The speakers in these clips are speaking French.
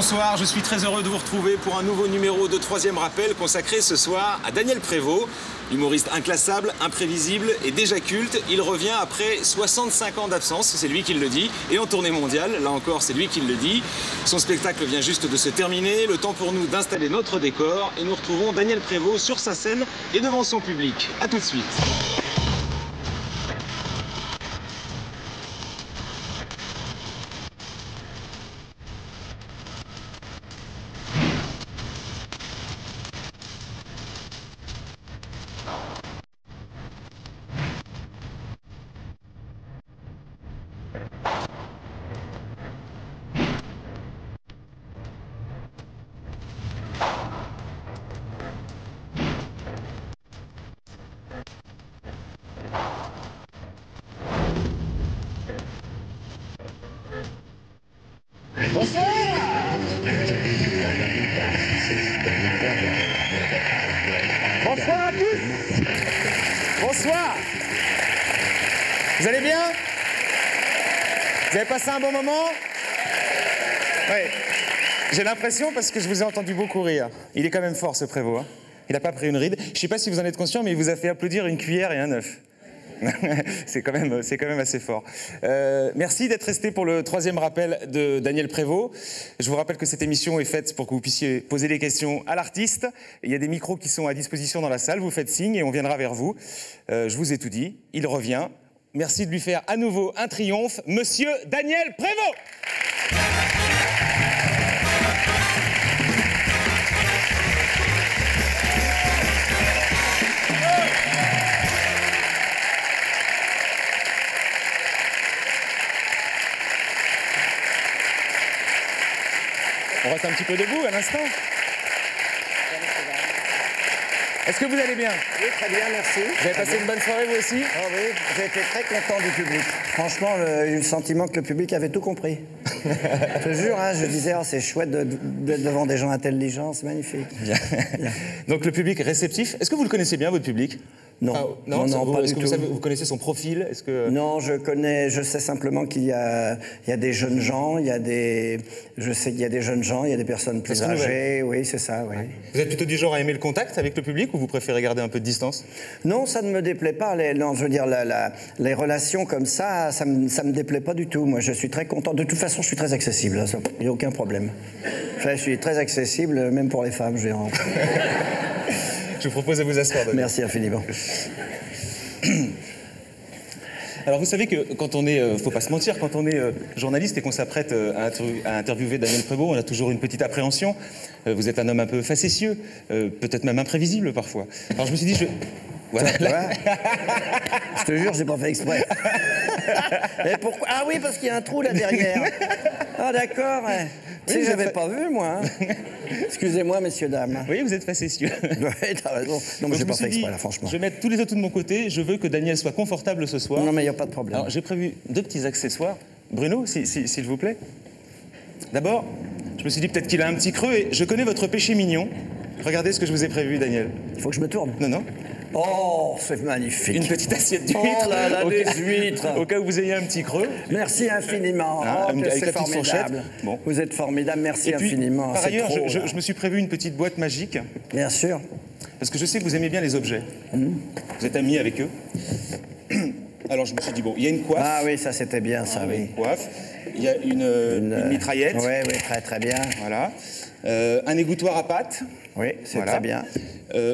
Bonsoir, je suis très heureux de vous retrouver pour un nouveau numéro de Troisième Rappel consacré ce soir à Daniel Prévost. Humoriste inclassable, imprévisible et déjà culte, il revient après 65 ans d'absence, c'est lui qui le dit, et en tournée mondiale, là encore c'est lui qui le dit. Son spectacle vient juste de se terminer, le temps pour nous d'installer notre décor et nous retrouvons Daniel Prévost sur sa scène et devant son public. A tout de suite. Bonsoir à tous. Bonsoir. Vous allez bien? Vous avez passé un bon moment? Oui. J'ai l'impression, parce que je vous ai entendu beaucoup rire. Il est quand même fort, ce Prévost. Hein. Il n'a pas pris une ride. Je ne sais pas si vous en êtes conscient, mais il vous a fait applaudir une cuillère et un œuf. C'est quand même assez fort. Merci d'être resté pour le troisième rappel de Daniel Prévost. Je vous rappelle que cette émission est faite pour que vous puissiez poser des questions à l'artiste. Il y a des micros qui sont à disposition dans la salle. Vous faites signe et on viendra vers vous. Je vous ai tout dit. Il revient. Merci de lui faire à nouveau un triomphe. Monsieur Daniel Prévost. On reste un petit peu debout à l'instant. Est-ce que vous allez bien? Oui, très bien, merci. Vous avez passé une bonne soirée, vous aussi? Oh oui, j'ai été très content du public. Franchement, j'ai eu le sentiment que le public avait tout compris. Je te jure, hein, je disais, oh, c'est chouette d'être devant des gens intelligents, c'est magnifique. Bien. Bien. Donc le public est réceptif. Est-ce que vous le connaissez bien, votre public? Non, ah, non, pas est-ce du que tout. Vous connaissez son profil? Est-ce que... Non, je sais simplement qu'il y a des jeunes gens, je sais qu'il y a des jeunes gens, il y a des personnes plus âgées, oui, c'est ça, oui. Vous êtes plutôt du genre à aimer le contact avec le public ou vous préférez garder un peu de distance? Non, ça ne me déplaît pas. Non, je veux dire, les relations comme ça me déplaît pas du tout. Moi, je suis très content. De toute façon, je suis très accessible. Il n'y a aucun problème. Enfin, je suis très accessible, même pour les femmes. Je vous propose de vous asseoir. Merci infiniment. Alors vous savez que quand on est, faut pas se mentir, quand on est journaliste et qu'on s'apprête à interviewer Daniel Prévost, on a toujours une petite appréhension. Vous êtes un homme un peu facétieux, peut-être même imprévisible parfois. Alors je me suis dit, voilà. Je te jure, j'ai pas fait exprès. Et pourquoi? Ah oui, parce qu'il y a un trou là derrière. Ah d'accord. Tu sais, j'avais pas vu, moi. Hein. Excusez-moi, messieurs, dames. Oui, vous êtes facétieux. Oui, t'as raison. Non, mais j'ai pas fait exprès, là, franchement. Je vais mettre tous les autres de mon côté. Je veux que Daniel soit confortable ce soir. Non, mais il n'y a pas de problème. Alors, j'ai prévu 2 petits accessoires. Bruno, s'il vous plaît. D'abord, je me suis dit peut-être qu'il a un petit creux et je connais votre péché mignon. Regardez ce que je vous ai prévu, Daniel. Il faut que je me tourne. Non, non. Oh, c'est magnifique. Une petite assiette d'huîtres. Oh là là, des huîtres. Au cas où vous ayez un petit creux. Merci infiniment. Hein, oh, avec c'est la petite formidable. Bon. Vous êtes formidable, merci et puis, infiniment. Par ailleurs, trop, je me suis prévu une petite boîte magique. Bien sûr. Parce que je sais que vous aimez bien les objets. Vous êtes amis avec eux. Alors je me suis dit, bon, il y a une coiffe. Ah oui, ça c'était bien, ça, oui. Une coiffe. Il y a une mitraillette. Oui, oui, très très bien. Voilà. Un égouttoir à pâte. Oui, c'est voilà. très bien.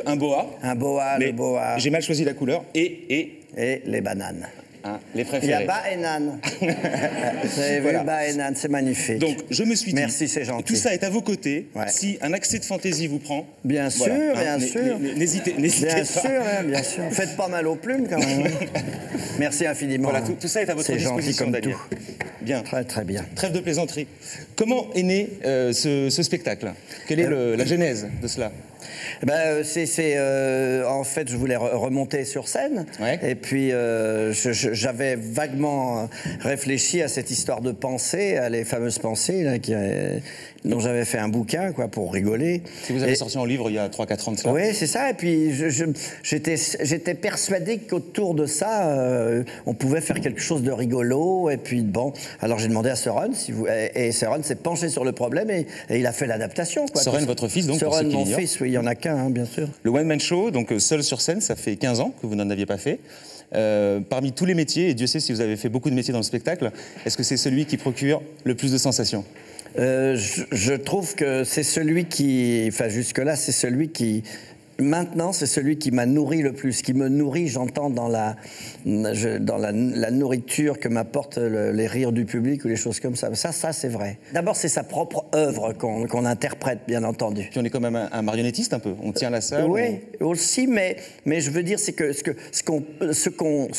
Un boa. Un boa, le boa. J'ai mal choisi la couleur. Et les bananes. Hein, les préférés. Il y a bas et nan. Vous avez vu, bas et nan, c'est magnifique. Donc, je me suis dit... Merci, c'est gentil. Tout ça est à vos côtés. Ouais. Si un accès de fantaisie vous prend... Bien sûr, voilà, bien sûr. N'hésitez pas. Bien sûr, bien sûr. Faites pas mal aux plumes, quand même. Merci infiniment. Voilà, tout ça est à votre disposition, Daniel. Bien. Très, très bien. Trêve de plaisanterie. Comment est né ce spectacle? Quelle est la genèse de cela? En fait, je voulais remonter sur scène. Ouais. Et puis, j'avais vaguement réfléchi à cette histoire de pensée, à les fameuses pensées là, dont j'avais fait un bouquin quoi, pour rigoler. Si vous avez sorti un livre il y a 3-4 ans de ça. Oui, c'est ça. Et puis, j'étais persuadé qu'autour de ça, on pouvait faire quelque chose de rigolo. Et puis, bon, alors j'ai demandé à Søren, et Søren s'est penché sur le problème et il a fait l'adaptation. Søren, votre fils, donc, pour ceux Søren, qui mon l'ignorent. fils, oui, il n'y en a qu'un, hein, bien sûr. Le One Man Show, donc seul sur scène, ça fait 15 ans que vous n'en aviez pas fait. Parmi tous les métiers, et Dieu sait si vous avez fait beaucoup de métiers dans le spectacle, est-ce que c'est celui qui procure le plus de sensations ? Je trouve que c'est celui qui... Enfin, jusque-là, c'est celui qui... Maintenant, c'est celui qui m'a nourri le plus, qui me nourrit, j'entends, dans la nourriture que m'apportent les rires du public ou les choses comme ça. Ça, c'est vrai. D'abord, c'est sa propre œuvre qu'on interprète, bien entendu. Puis on est quand même un marionnettiste un peu, on tient la salle. Oui, aussi, mais je veux dire, c'est que ce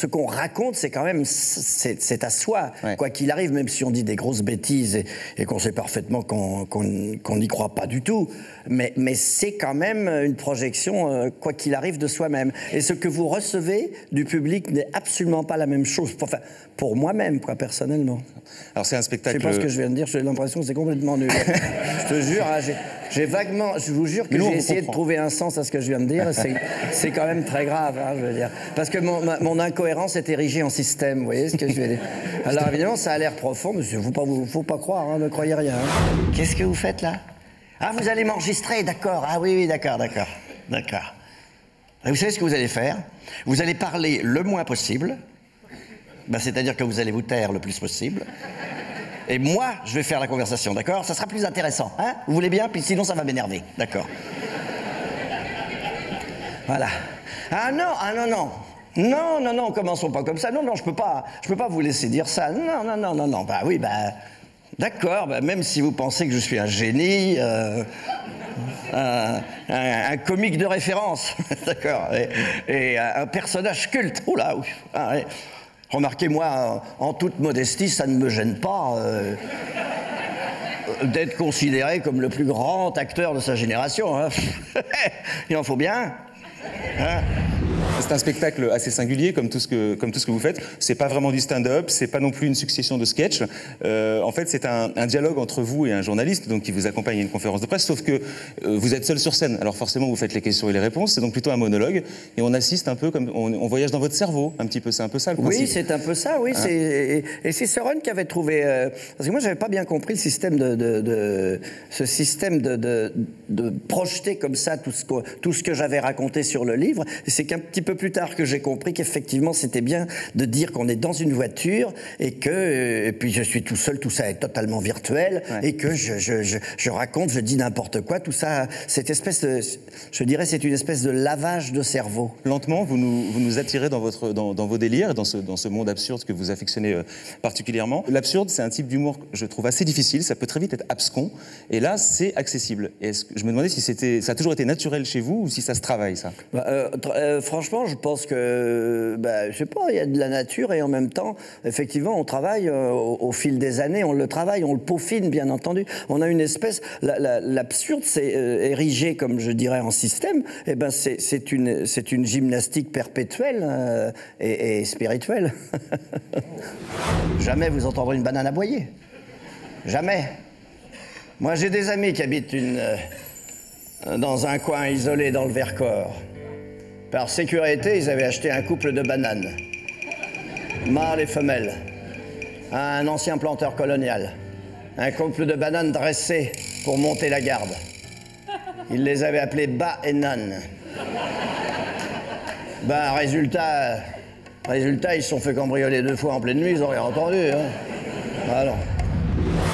qu'on raconte, c'est quand même, c'est à soi, ouais. Quoi qu'il arrive, même si on dit des grosses bêtises et qu'on sait parfaitement qu'on n'y croit pas du tout, mais c'est quand même une projection quoi qu'il arrive de soi-même. Et ce que vous recevez du public n'est absolument pas la même chose. Enfin, pour moi-même, quoi, personnellement. Alors c'est un spectacle... Je sais pas ce que je viens de dire, j'ai l'impression que c'est complètement nul. Je te jure, hein, j'ai vaguement... Je vous jure que j'ai essayé de trouver un sens à ce que je viens de dire. C'est quand même très grave, hein, je veux dire. Parce que mon incohérence est érigée en système, vous voyez ce que je veux dire. Alors évidemment, ça a l'air profond, mais il ne faut pas croire, hein, ne croyez rien. Hein. Qu'est-ce que vous faites là? Ah, vous allez m'enregistrer, d'accord. Ah oui, d'accord. Et vous savez ce que vous allez faire? Vous allez parler le moins possible, c'est-à-dire que vous allez vous taire le plus possible, et moi, je vais faire la conversation, d'accord? Ça sera plus intéressant, hein? Vous voulez bien? Puis sinon, ça va m'énerver, d'accord? Voilà. Ah non, commençons pas comme ça. Non, je peux pas vous laisser dire ça. Non. D'accord, même si vous pensez que je suis un génie... un comique de référence, d'accord, et un personnage culte. Oh là, oui. Ah, ouais. Remarquez, moi, en toute modestie, ça ne me gêne pas d'être considéré comme le plus grand acteur de sa génération. Hein. Il en faut bien. Hein. C'est un spectacle assez singulier, comme tout ce que vous faites. C'est pas vraiment du stand-up, c'est pas non plus une succession de sketchs. En fait, c'est un dialogue entre vous et un journaliste, donc qui vous accompagne à une conférence de presse. Sauf que vous êtes seul sur scène. Alors forcément, vous faites les questions et les réponses. C'est donc plutôt un monologue, et on assiste un peu comme on voyage dans votre cerveau, un petit peu. C'est un peu ça le principe. Oui, c'est un peu ça. Oui, hein. Et c'est Søren qui avait trouvé. Parce que moi, j'avais pas bien compris le système ce système de projeter comme ça tout ce que j'avais raconté sur le livre. Et c'est qu'un petit peu plus tard que j'ai compris qu'effectivement c'était bien de dire qu'on est dans une voiture et puis je suis tout seul, tout ça est totalement virtuel, ouais. Et que je raconte, je dis n'importe quoi, tout ça, cette espèce de, je dirais, c'est une espèce de lavage de cerveau. Lentement, vous nous attirez dans vos délires, dans ce monde absurde que vous affectionnez particulièrement. L'absurde, c'est un type d'humour que je trouve assez difficile, ça peut très vite être abscon, et là c'est accessible. Et je me demandais si ça a toujours été naturel chez vous ou si ça se travaille, ça. Franchement, je pense que, je sais pas, il y a de la nature et en même temps, effectivement, on travaille au fil des années, on le travaille, on le peaufine, bien entendu. On a une espèce, l'absurde, c'est érigé, comme je dirais, en système. Et c'est une gymnastique perpétuelle et spirituelle. Jamais vous entendrez une banane aboyer. Jamais. Moi, j'ai des amis qui habitent dans un coin isolé dans le Vercors. Par sécurité, ils avaient acheté un couple de bananes, mâle et femelle, un ancien planteur colonial. Un couple de bananes dressées pour monter la garde. Ils les avaient appelés Ba et Nan. Résultat, ils se sont fait cambrioler 2 fois en pleine nuit, ils auraient entendu. Hein. Alors.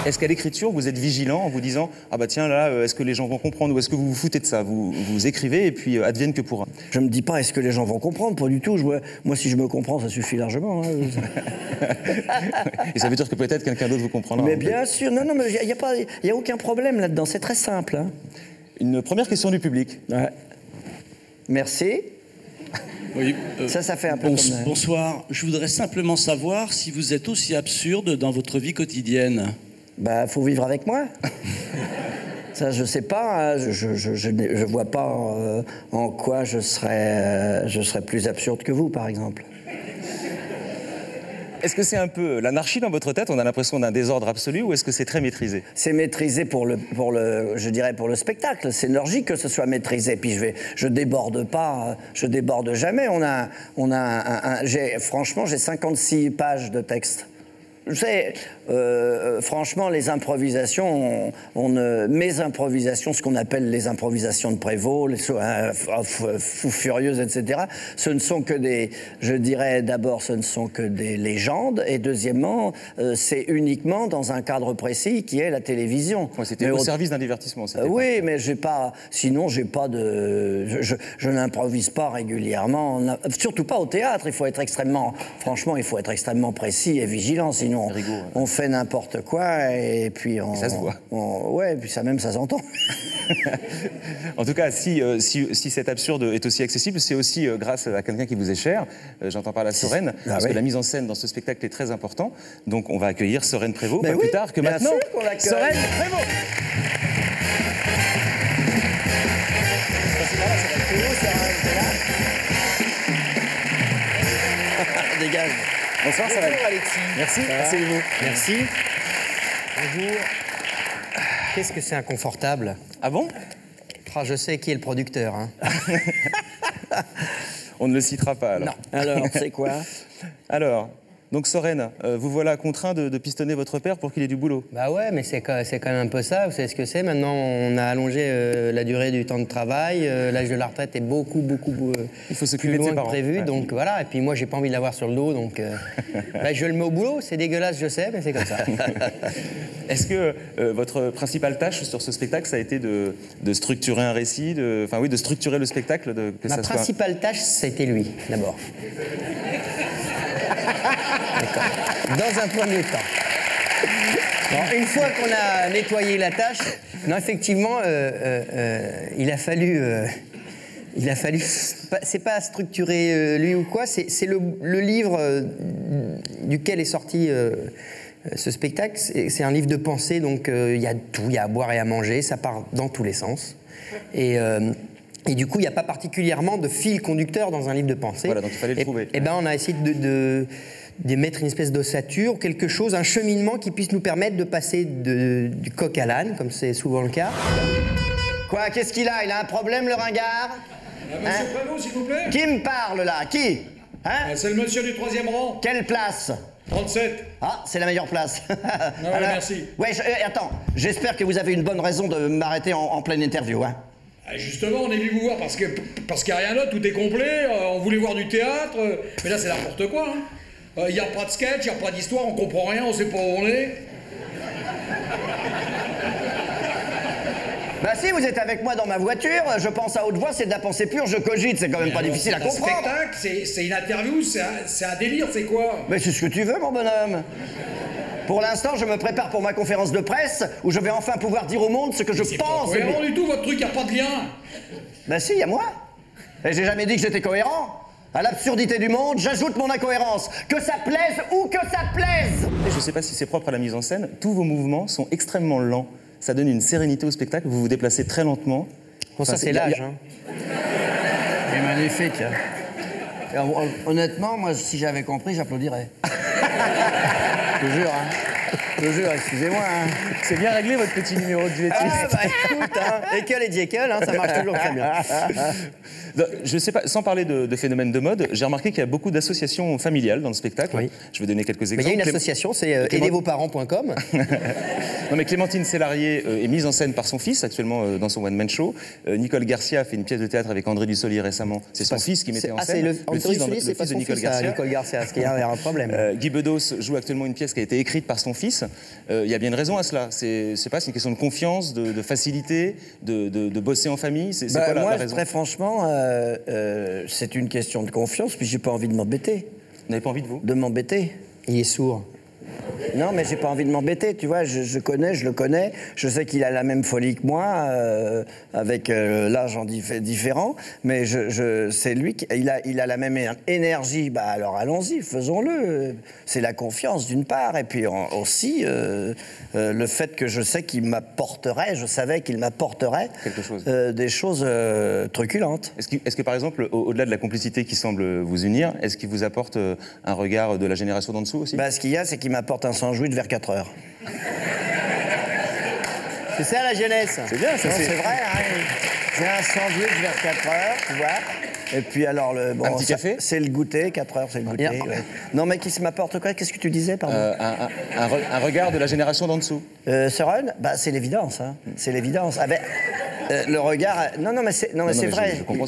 Est-ce qu'à l'écriture, vous êtes vigilant en vous disant « Ah bah tiens, là, est-ce que les gens vont comprendre » ou est-ce que vous vous foutez de ça? Vous écrivez et puis advienne que pourra. Je me dis pas « Est-ce que les gens vont comprendre » Pas du tout. Moi, si je me comprends, ça suffit largement. Hein. Et ça veut dire que peut-être quelqu'un d'autre vous comprendra. Mais bien sûr. Non, mais il n'y a aucun problème là-dedans. C'est très simple. Hein. Une première question du public. Ouais. Merci. Oui, ça fait un peu comme... Bonsoir. Je voudrais simplement savoir si vous êtes aussi absurde dans votre vie quotidienne. Faut vivre avec moi. Ça, je sais pas. Je ne vois pas en quoi je serais plus absurde que vous, par exemple. Est-ce que c'est un peu l'anarchie dans votre tête? On a l'impression d'un désordre absolu, ou est-ce que c'est très maîtrisé? C'est maîtrisé je dirais pour le spectacle. C'est logique que ce soit maîtrisé. Puis je déborde pas, je déborde jamais. Franchement, j'ai 56 pages de texte. Je sais, franchement, les improvisations, mes improvisations, ce qu'on appelle les improvisations de Prévost, les fous furieuses, etc., ce ne sont que je dirais d'abord, ce ne sont que des légendes, et deuxièmement, c'est uniquement dans un cadre précis qui est la télévision. Ouais, c'était au service d'un divertissement. Oui, mais sinon, j'ai pas de... Je n'improvise pas régulièrement, surtout pas au théâtre. Il faut être extrêmement précis et vigilant, sinon on fait n'importe quoi et puis ça se voit. Ouais, et puis ça s'entend. En tout cas, si cet absurde est aussi accessible, c'est aussi grâce à quelqu'un qui vous est cher. J'entends par la Sorène, parce que la mise en scène dans ce spectacle est très important. Donc on va accueillir Sorène Prévost, pas plus tard que maintenant. Sorène Prévost. Dégage. Bonsoir, Sorène. Bonjour, Alexis. Merci. Asseyez-vous. Merci. Bonjour. Qu'est-ce que c'est inconfortable. Ah bon? Je sais qui est le producteur. Hein. On ne le citera pas, alors. Non. Alors, c'est quoi? Alors, donc Sorène, vous voilà contraint de pistonner votre père pour qu'il ait du boulot. Bah ouais, mais c'est quand même un peu ça. Vous savez ce que c'est? Maintenant, on a allongé la durée du temps de travail. L'âge de la retraite est beaucoup il faut plus loin que parents. prévu. Ouais. Donc voilà. Et puis moi, j'ai pas envie de l'avoir sur le dos. Donc je le mets au boulot. C'est dégueulasse, je sais, mais c'est comme ça. Est-ce que votre principale tâche sur ce spectacle, ça a été de structurer un récit, de structurer le spectacle, Ma principale tâche, c'était lui, d'abord. Dans un premier temps. Bon, une fois qu'on a nettoyé la tâche, non, effectivement, il a fallu. C'est pas structurer lui ou quoi, c'est le livre duquel est sorti ce spectacle. C'est un livre de pensée, donc il y a tout, il y a à boire et à manger, ça part dans tous les sens. Et du coup, il n'y a pas particulièrement de fil conducteur dans un livre de pensée. Voilà, donc il fallait le trouver. Et ben, on a essayé de mettre une espèce d'ossature, quelque chose, un cheminement qui puisse nous permettre de passer du coq à l'âne, comme c'est souvent le cas. Quoi? Qu'est-ce qu'il a? Il a un problème, le ringard? Monsieur Prévost, s'il vous plaît. Qui me parle, là? Qui? Hein? C'est le monsieur du 3e rang. Quelle place? 37. Ah, c'est la meilleure place. Ouais, merci. Ouais, attends, j'espère que vous avez une bonne raison de m'arrêter en pleine interview, hein? Justement, on est venu vous voir parce qu'il n'y a rien d'autre, tout est complet. On voulait voir du théâtre, mais là c'est n'importe quoi. Il n'y a pas de sketch, il n'y a pas d'histoire, on comprend rien, on sait pas où on est. Bah si, vous êtes avec moi dans ma voiture, je pense à haute voix, c'est de la pensée pure, je cogite, c'est quand même pas difficile à comprendre. Spectacle, c'est une interview, c'est un délire, c'est quoi? Mais c'est ce que tu veux, mon bonhomme. Pour l'instant, je me prépare pour ma conférence de presse, où je vais enfin pouvoir dire au monde ce que je pense. C'est pas cohérent du tout, votre truc, il n'y a pas de lien. Bah si, il y a moi. Et j'ai jamais dit que j'étais cohérent. À l'absurdité du monde, j'ajoute mon incohérence. Que ça plaise ou que ça plaise. Et je ne sais pas si c'est propre à la mise en scène, tous vos mouvements sont extrêmement lents. Ça donne une sérénité au spectacle, vous vous déplacez très lentement. Bon, ça, c'est l'âge. Hein. C'est magnifique. Alors, honnêtement, moi, si j'avais compris, j'applaudirais. Je te jure, hein. Je te jure, excusez-moi. Hein. C'est bien réglé, votre petit numéro de duettiste. Ah, bah écoute, hein. Ekel et Jekyll, hein, ça marche toujours très bien. Je ne sais pas, sans parler de phénomène de mode, j'ai remarqué qu'il y a beaucoup d'associations familiales dans le spectacle. Oui. Je vais donner quelques exemples. Mais il y a une association, c'est aidezvosparents.com. Non, mais Clémentine Sélarié est mise en scène par son fils, actuellement dans son one-man show. Nicole Garcia a fait une pièce de théâtre avec André Dussolier récemment. C'est son fils qui mettait en scène. Le fils de Nicole Garcia. Nicole Garcia, parce qu'il y a un problème. Guy Bedos joue actuellement une pièce qui a été écrite par son fils. Il y a bien une raison à cela. C'est une question de confiance, de facilité, de bosser en famille. C'est quoi la raison? Très franchement, c'est une question de confiance, puis j'ai pas envie de m'embêter. Vous n'avez pas envie de vous? De m'embêter. Il est sourd. Non, mais j'ai pas envie de m'embêter, tu vois. Je le connais. Je sais qu'il a la même folie que moi, avec l'âge différent. Mais c'est lui il a la même énergie. Bah alors allons-y, faisons-le. C'est la confiance d'une part, et puis aussi le fait que je savais qu'il m'apporterait quelque chose. des choses truculentes. Est-ce que par exemple, au-delà de la complicité qui semble vous unir, est-ce qu'il vous apporte un regard de la génération d'en dessous aussi? Bah, ce qu'il y a, c'est qu'il m'apporte un sandwich vers 4 heures. C'est ça la jeunesse. C'est bien, ça. C'est vrai, hein. J'ai un sandwich vers 4 heures, tu vois. Et puis alors, un petit café. C'est le goûter, 4 heures, c'est le goûter. Ouais. Non, mais qui se m'apporte quoi? Qu'est-ce que tu disais, pardon? Un regard de la génération d'en dessous. Søren, bah, c'est l'évidence, hein. C'est l'évidence. Ah ben, le regard... Non, mais c'est vrai. Je comprends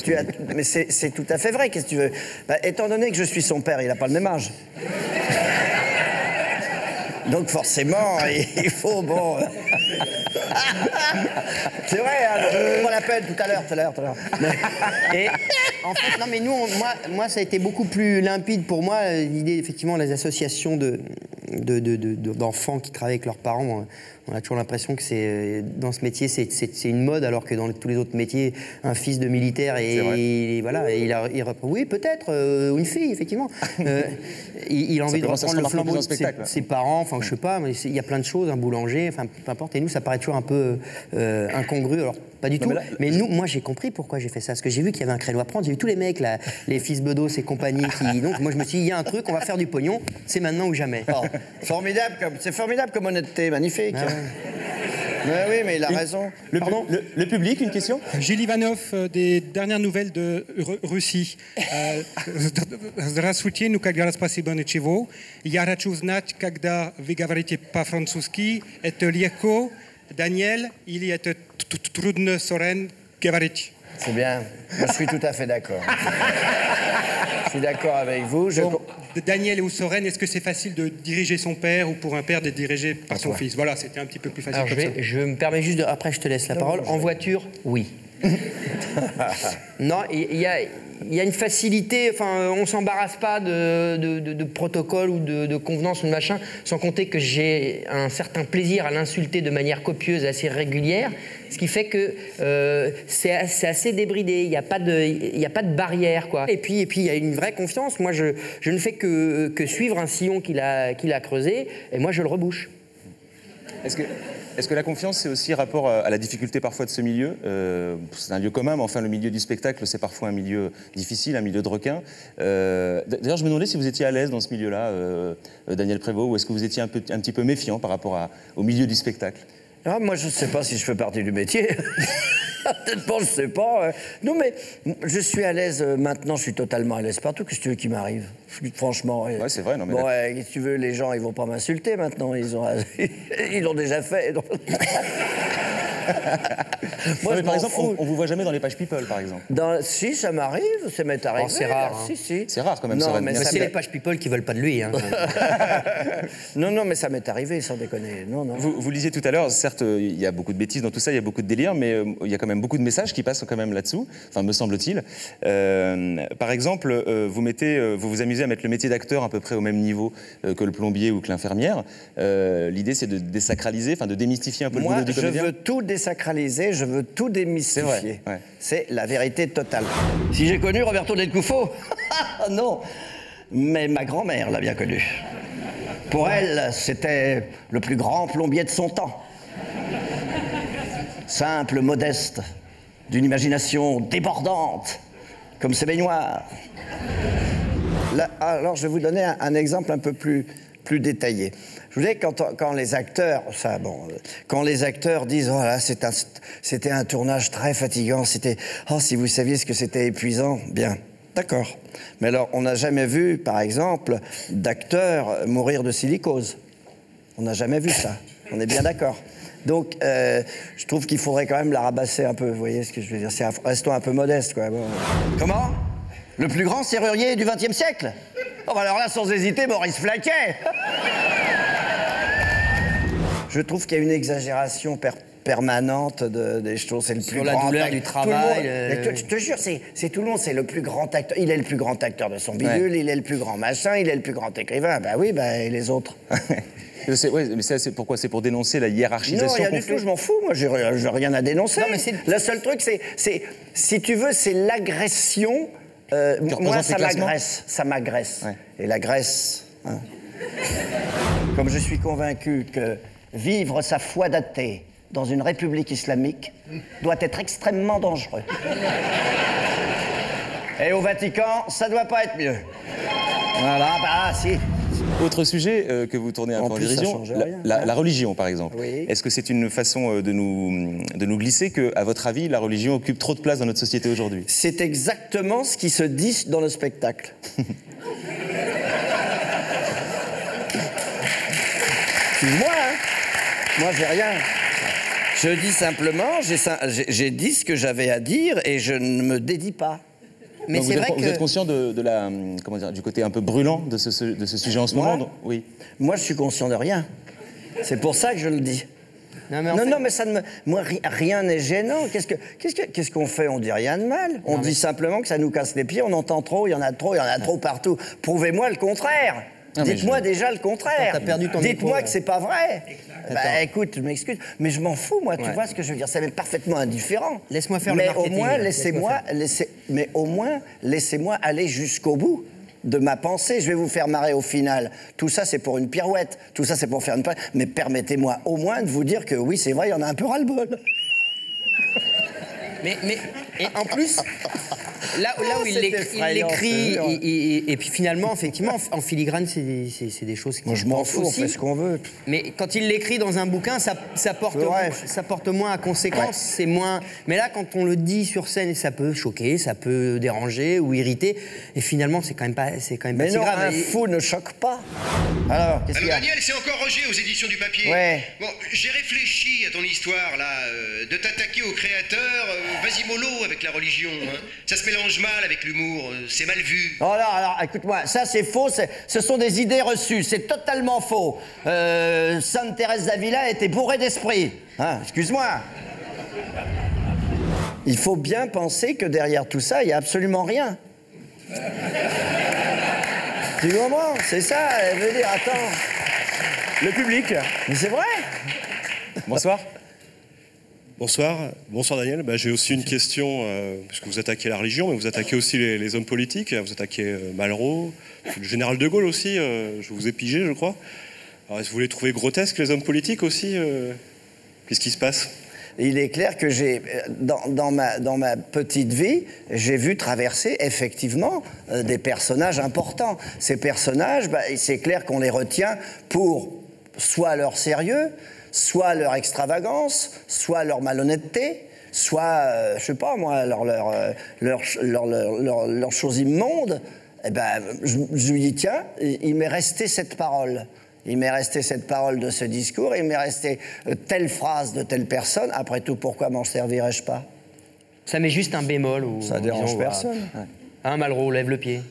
mais c'est tout à fait vrai, qu'est-ce que tu veux? Bah, étant donné que je suis son père, il n'a pas le même âge. Donc forcément, il faut, bon... C'est vrai, hein, on l'appelle tout à l'heure. Et en fait, non mais nous, moi ça a été beaucoup plus limpide pour moi, l'idée effectivement des associations d'enfants qui travaillent avec leurs parents. On a toujours l'impression que c'est dans ce métier c'est une mode, alors que dans tous les autres métiers, un fils de militaire et voilà, et il reprend. Oui, peut-être une fille effectivement. Il a envie de reprendre le flambeau de ses parents. Enfin, je sais pas, mais il y a plein de choses, un boulanger, enfin peu importe. Et nous, ça paraît toujours un peu incongru. Alors pas du tout. Mais moi j'ai compris pourquoi j'ai fait ça, parce que j'ai vu qu'il y avait un créneau à prendre. J'ai vu tous les mecs là, les fils Bedos et compagnie qui. Donc moi je me suis dit, il y a un truc, on va faire du pognon. C'est maintenant ou jamais. Oh, c'est formidable comme honnêteté, magnifique. Ah ouais. Oui, mais il a raison. Le public, une question? Gilles Ivanov, des dernières nouvelles de Russie. Здравствуйте, ну как раз спасибо ничего. Я хочу знать, когда вы говорите по-французски, это легко, Daniel, или это трудно, Søren, говорить? C'est bien. Je suis tout à fait d'accord. Je suis d'accord avec vous. Bon, Daniel ou Søren, est-ce que c'est facile de diriger son père, ou pour un père d'être dirigé par son fils? Voilà, c'était un petit peu plus facile. Alors je me permets juste après je te laisse la parole. En voiture, oui. Non, il y a une facilité, enfin, on s'embarrasse pas de protocole ou de convenance ou de machin, sans compter que j'ai un certain plaisir à l'insulter de manière copieuse et assez régulière, ce qui fait que c'est assez débridé, il n'y a pas de barrière, quoi. Et puis il y a une vraie confiance. Moi, je ne fais que suivre un sillon qu'il a creusé, et moi je le rebouche. Est-ce que la confiance, c'est aussi rapport à la difficulté parfois de ce milieu? C'est un lieu commun, mais enfin, le milieu du spectacle, c'est parfois un milieu difficile, un milieu de requins. D'ailleurs, je me demandais si vous étiez à l'aise dans ce milieu-là, Daniel Prévost, ou est-ce que vous étiez un petit peu méfiant par rapport au milieu du spectacle? Ah, moi, je ne sais pas si je fais partie du métier. Peut-être, je ne sais pas. Non, mais je suis à l'aise maintenant, je suis totalement à l'aise partout. Qu'est-ce que tu veux qui m'arrive? Franchement. Ouais, c'est vrai. Non, mais bon, qu'est-ce que tu veux, les gens, ils vont pas m'insulter maintenant. Ils l'ont déjà fait. Moi, par exemple, on vous voit jamais dans les pages People, par exemple. Si, ça m'arrive, ça m'est arrivé. Oh, c'est rare. Hein. Si. C'est rare quand même. Non, mais c'est les pages People qui veulent pas de lui. Hein. non, mais ça m'est arrivé, sans déconner. Non. Vous lisiez tout à l'heure, certes, il y a beaucoup de bêtises dans tout ça, il y a beaucoup de délire, mais il y a quand même beaucoup de messages qui passent quand même là-dessous. Enfin, me semble-t-il. Par exemple, vous vous amusez à mettre le métier d'acteur à peu près au même niveau que le plombier ou que l'infirmière. L'idée, c'est de désacraliser, enfin de démystifier un peu le boulot du comédien. Moi, je veux tout désacraliser, je veux tout démystifier. C'est vrai, ouais. C'est la vérité totale. Si j'ai connu Roberto Del Cuffo, non, mais ma grand-mère l'a bien connu. Pour elle, c'était le plus grand plombier de son temps. Simple, modeste, d'une imagination débordante, comme ses baignoires. Là, alors, je vais vous donner un exemple un peu plus détaillé. Je vous dis, quand les acteurs, quand les acteurs disent, oh là, c'était un tournage très fatigant, si vous saviez ce que c'était épuisant, bien, d'accord. Mais alors, on n'a jamais vu, par exemple, d'acteurs mourir de silicose. On n'a jamais vu ça. On est bien d'accord. Donc, je trouve qu'il faudrait quand même la rabasser un peu. Vous voyez ce que je veux dire? Restons un peu modestes, quoi. Bon. Comment? Le plus grand serrurier du XXe siècle? Oh, alors là, sans hésiter, Maurice Flaquet. Je trouve qu'il y a une exagération permanente des choses. C'est le plus Sur la grand douleur acteur. du travail, Je te jure, c'est tout le monde, c'est le plus grand acteur. Il est le plus grand acteur de son bidule, il est le plus grand machin, il est le plus grand écrivain. Bah oui, et les autres. Ouais, mais ça, c'est pourquoi? C'est pour dénoncer la hiérarchisation? Non, rien qu'on du fait. tout, je m'en fous, moi, j'ai rien à dénoncer. Non, mais le seul truc, c'est, si tu veux, c'est l'agression. Moi, ça m'agresse. Ouais. Et la Grèce, hein. Comme je suis convaincu que vivre sa foi d'athée dans une république islamique doit être extrêmement dangereux. Et au Vatican, ça doit pas être mieux. Voilà, si. Autre sujet que vous tournez un peu en plus, ça dérision, change rien. la religion, par exemple. Oui. Est-ce que c'est une façon de nous glisser que, à votre avis, la religion occupe trop de place dans notre société aujourd'hui? C'est exactement ce qui se dit dans le spectacle. Excuse-moi, hein. Moi, j'ai rien. Je dis simplement, j'ai dit ce que j'avais à dire et je ne me dédie pas. Mais Donc c'est vrai que... vous êtes conscient du côté un peu brûlant de ce sujet en ce moment? Oui. Moi, je suis conscient de rien. C'est pour ça que je le dis. Non, mais ça ne me... Moi, rien n'est gênant. Qu'est-ce qu'on fait? On dit rien de mal. On dit simplement que ça nous casse les pieds, on entend trop, il y en a trop partout. Prouvez-moi le contraire. Dites-moi déjà le contraire. T'as perdu ton Dites-moi épaule. que c'est pas vrai. Écoute, je m'excuse, mais je m'en fous, moi. Tu vois ce que je veux dire? Ça m'est parfaitement indifférent. Laisse-moi faire le mais marketing. Au moins, laissez-moi aller jusqu'au bout de ma pensée. Je vais vous faire marrer au final. Tout ça, c'est pour une pirouette. Tout ça, c'est pour faire une pirouette. Mais permettez-moi au moins de vous dire que oui, c'est vrai, il y en a un peu ras-le-bol. Mais et en plus, là où il l'écrit, et puis finalement, effectivement, en filigrane, c'est des choses qui... Moi, je m'en fous, on fait ce qu'on veut. Mais quand il l'écrit dans un bouquin, ça porte moins à conséquence, c'est moins... Mais là, quand on le dit sur scène, ça peut choquer, ça peut déranger ou irriter, et finalement, c'est quand même pas si grave. Un fou ne choque pas. Alors, qu'est-ce qu'il y a? Daniel, c'est encore Roger aux éditions du papier. Ouais. Bon, j'ai réfléchi à ton histoire, là, de t'attaquer au créateur. Vas-y mollo avec la religion. Hein. Ça se mélange mal avec l'humour. C'est mal vu. Oh là, alors, écoute-moi, ça c'est faux. Ce sont des idées reçues. C'est totalement faux. Sainte Thérèse d'Avila était bourrée d'esprit. Hein, excuse-moi. Il faut bien penser que derrière tout ça, il n'y a absolument rien. Tu comprends? C'est ça, je veux dire, attends. Le public. Mais c'est vrai. Bonsoir. Bonsoir Daniel. J'ai aussi une question, puisque vous attaquez la religion, mais vous attaquez aussi les hommes politiques. Vous attaquez Malraux, le général de Gaulle aussi, je vous ai pigé, je crois. Alors, est-ce que vous les trouvez grotesques, les hommes politiques aussi? Qu'est-ce qui se passe? Il est clair que dans ma petite vie, j'ai vu traverser effectivement des personnages importants. Ces personnages, c'est clair qu'on les retient pour soit leur sérieux, soit leur extravagance, soit leur malhonnêteté, soit, je sais pas moi, leur chose immonde. Eh ben, je lui dis, tiens, il m'est resté cette parole. Il m'est resté cette parole de ce discours, il m'est resté telle phrase de telle personne. Après tout, pourquoi m'en servirais-je pas? Ça met juste un bémol. Ou, ça dérange personne. Hein, Malraux, lève le pied.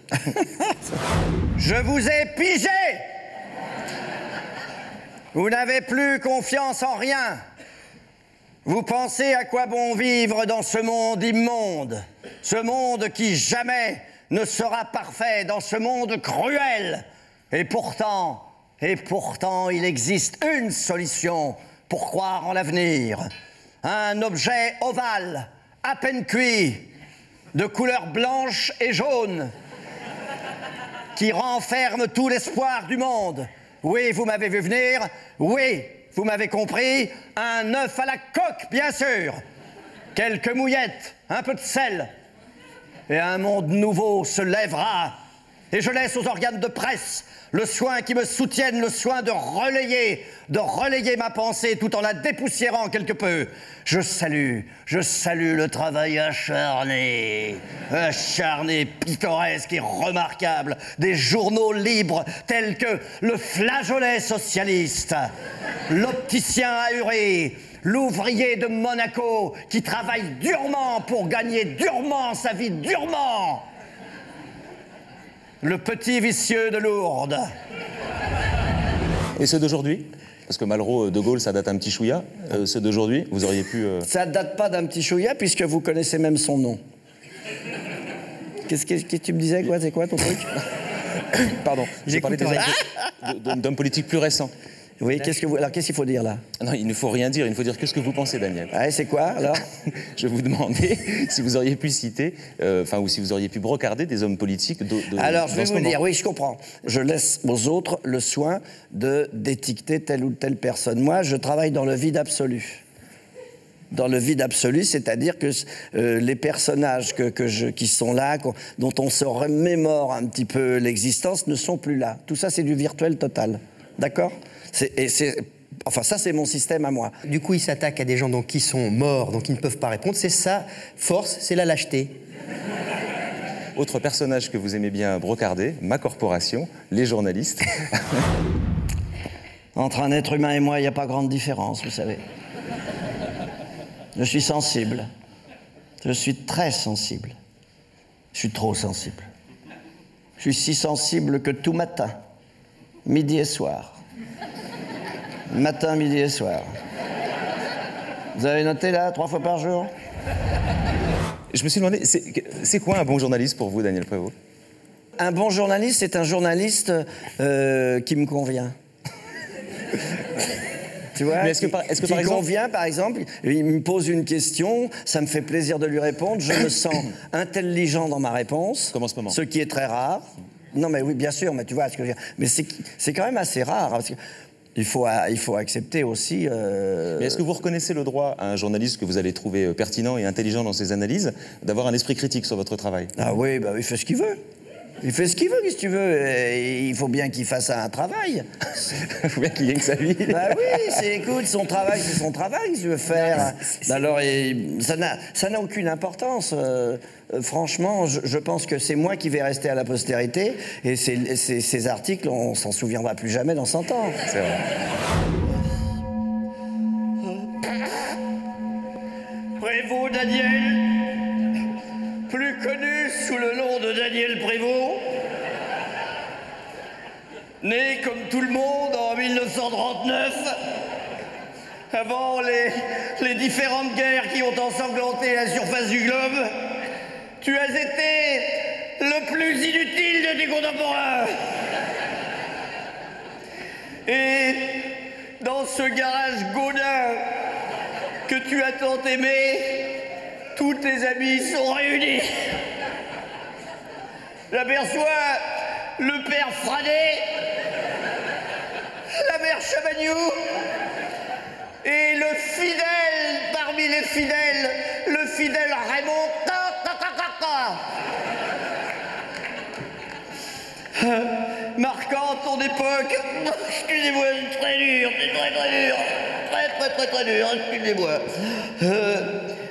Je vous ai pigé! Vous n'avez plus confiance en rien. Vous pensez à quoi bon vivre dans ce monde immonde, ce monde qui jamais ne sera parfait, dans ce monde cruel. Et pourtant, il existe une solution pour croire en l'avenir. Un objet ovale, à peine cuit, de couleur blanche et jaune, qui renferme tout l'espoir du monde. Oui, vous m'avez vu venir. Oui, vous m'avez compris. Un œuf à la coque, bien sûr. Quelques mouillettes, un peu de sel. Et un monde nouveau se lèvera. Et je laisse aux organes de presse le soin qui me soutiennent, le soin de relayer ma pensée tout en la dépoussiérant quelque peu. Je salue le travail acharné, pittoresque et remarquable des journaux libres tels que le Flageolet socialiste, l'opticien ahuri, l'ouvrier de Monaco qui travaille durement pour gagner durement sa vie durement. Le petit vicieux de Lourdes. Et ceux d'aujourd'hui? Parce que Malraux, De Gaulle, ça date un petit chouïa. Ceux d'aujourd'hui, vous auriez pu... Ça date pas d'un petit chouïa, puisque vous connaissez même son nom. Qu'est-ce que tu me disais, quoi? C'est quoi ton truc? Pardon, j'ai parlé d'hommes politiques plus récents. Oui, alors qu'est-ce qu'il faut dire là? Non, il ne faut rien dire, il ne faut dire que ce que vous pensez, Daniel. Ouais, c'est quoi alors? Je vous demandais si vous auriez pu citer, ou si vous auriez pu brocarder des hommes politiques Alors, je vais vous dire, oui, je comprends. Je laisse aux autres le soin d'étiqueter telle ou telle personne. Moi, je travaille dans le vide absolu. Dans le vide absolu, c'est-à-dire que les personnages qui sont là, dont on se remémore un petit peu l'existence, ne sont plus là. Tout ça, c'est du virtuel total. D'accord? Enfin, ça, c'est mon système à moi. Du coup, il s'attaque à des gens qui sont morts, donc ils ne peuvent pas répondre. C'est sa force, c'est la lâcheté. Autre personnage que vous aimez bien brocarder, ma corporation, les journalistes. Entre un être humain et moi, il n'y a pas grande différence, vous savez. Je suis sensible. Je suis très sensible. Je suis trop sensible. Je suis si sensible que tout matin, midi et soir. Matin, midi et soir. Vous avez noté là, 3 fois par jour? Je me suis demandé, c'est quoi un bon journaliste pour vous, Daniel Prévost? Un bon journaliste, c'est un journaliste qui me convient. Tu vois, est-ce que par exemple, convient, par exemple, il me pose une question, ça me fait plaisir de lui répondre, je me sens intelligent dans ma réponse. Comme en ce moment. Ce qui est très rare. Non, mais oui, bien sûr, mais tu vois ce que je veux dire. Mais c'est quand même assez rare. Parce que il faut accepter aussi... Mais est-ce que vous reconnaissez le droit à un journaliste que vous allez trouver pertinent et intelligent dans ses analyses d'avoir un esprit critique sur votre travail? Ah oui, bah, il fait ce qu'il veut. Il fait ce qu'il veut, qu'est-ce que tu veux? Et il faut bien qu'il fasse un travail. Il faut bien qu'il gagne sa vie. Bah oui, écoute, son travail, c'est son travail qu'il veut faire. Alors, ça n'a aucune importance. Franchement, je pense que c'est moi qui vais rester à la postérité. Et ces articles, on s'en souviendra plus jamais dans 100 ans. C'est vrai. Prévost Daniel, plus connu sous le nom de Daniel Prévost, né comme tout le monde en 1939, avant les différentes guerres qui ont ensanglanté la surface du globe, tu as été le plus inutile de tes contemporains. Et dans ce garage gaudin que tu as tant aimé, tous tes amis sont réunis. J'aperçois le père Fradet, la mère Chabagnou, et le fidèle parmi les fidèles, le fidèle Raymond. Marquant ton époque. Excusez-moi, c'est très dur, c'est très dur. Très dur, excusez-moi.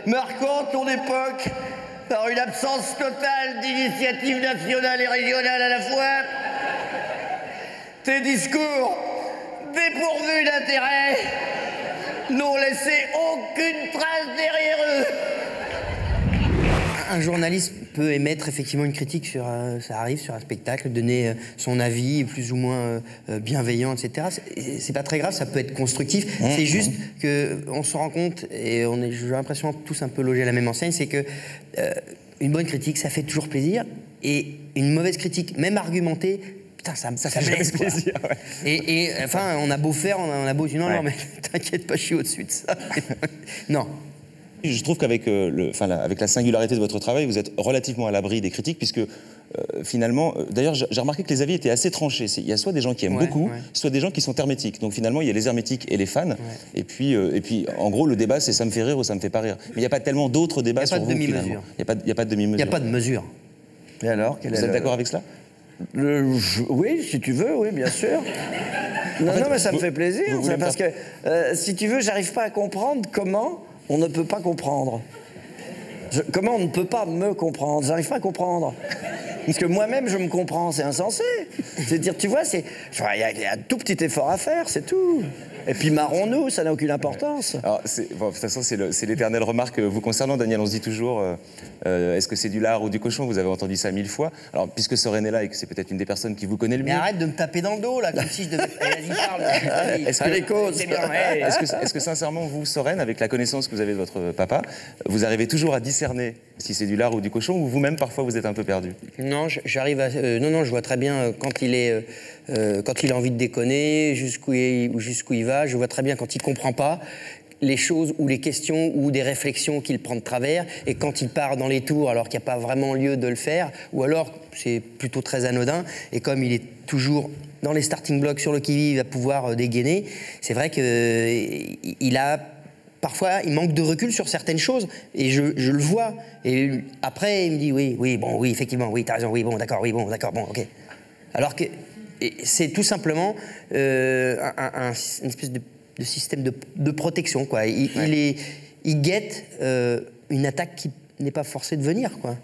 Marquant ton époque par une absence totale d'initiative nationale et régionale à la fois, tes discours dépourvus d'intérêt n'ont laissé aucune trace derrière eux. Un journaliste peut émettre effectivement une critique sur, ça arrive, sur un spectacle, donner son avis plus ou moins bienveillant, etc. C'est pas très grave, ça peut être constructif. C'est juste qu'on se rend compte, et j'ai l'impression tous un peu logés à la même enseigne, c'est que une bonne critique, ça fait toujours plaisir, et une mauvaise critique, même argumentée, putain, ça fait jamais plaisir. Ouais. Et enfin, on a beau faire, on a beau dire non, mais t'inquiète pas, je suis au-dessus de ça. Non. Je trouve qu'avec avec la singularité de votre travail, vous êtes relativement à l'abri des critiques, puisque finalement, d'ailleurs, j'ai remarqué que les avis étaient assez tranchés. Il y a soit des gens qui aiment beaucoup, soit des gens qui sont hermétiques. Donc finalement, il y a les hermétiques et les fans. Ouais. Et puis, en gros, le débat, c'est ça me fait rire ou ça me fait pas rire. Mais il n'y a pas tellement d'autres débats sur vous, finalement. Il n'y a pas de demi-mesure. Il n'y a pas de mesure. Et alors, vous êtes d'accord avec cela? Oui, si tu veux, oui, bien sûr. Non, mais ça me fait plaisir. Parce que, si tu veux, j'arrive pas à comprendre comment on ne peut pas comprendre. Comment on ne peut pas me comprendre? J'arrive pas à comprendre. Parce que moi-même, je me comprends, c'est insensé. C'est-à-dire, tu vois, il y a un tout petit effort à faire, c'est tout. Et puis marrons-nous, ça n'a aucune importance. Alors, bon, de toute façon, c'est l'éternelle remarque vous concernant, Daniel. On se dit toujours, est-ce que c'est du lard ou du cochon? Vous avez entendu ça 1000 fois. Alors, puisque Soren est là et que c'est peut-être une des personnes qui vous connaît le mieux... Mais arrête de me taper dans le dos, là, comme si je devais... Vas-y, parle. Est-ce que sincèrement, vous, Soren, avec la connaissance que vous avez de votre papa, vous arrivez toujours à discerner si c'est du lard ou du cochon, ou vous-même, parfois, vous êtes un peu perdu? Non, j'arrive à... non, je vois très bien quand il a envie de déconner, jusqu'où il va. Je vois très bien quand il comprend pas les choses ou les questions ou des réflexions qu'il prend de travers, et quand il part dans les tours alors qu'il n'y a pas vraiment lieu de le faire, ou alors c'est plutôt très anodin, et comme il est toujours dans les starting blocks sur le qui-vive à pouvoir dégainer, c'est vrai qu'il a... Parfois, il manque de recul sur certaines choses, et je le vois. Et après, il me dit oui, effectivement, oui, t'as raison, oui, bon, d'accord, bon, ok. Alors que c'est tout simplement une espèce de système de protection, quoi. Il guette une attaque qui n'est pas forcée de venir, quoi.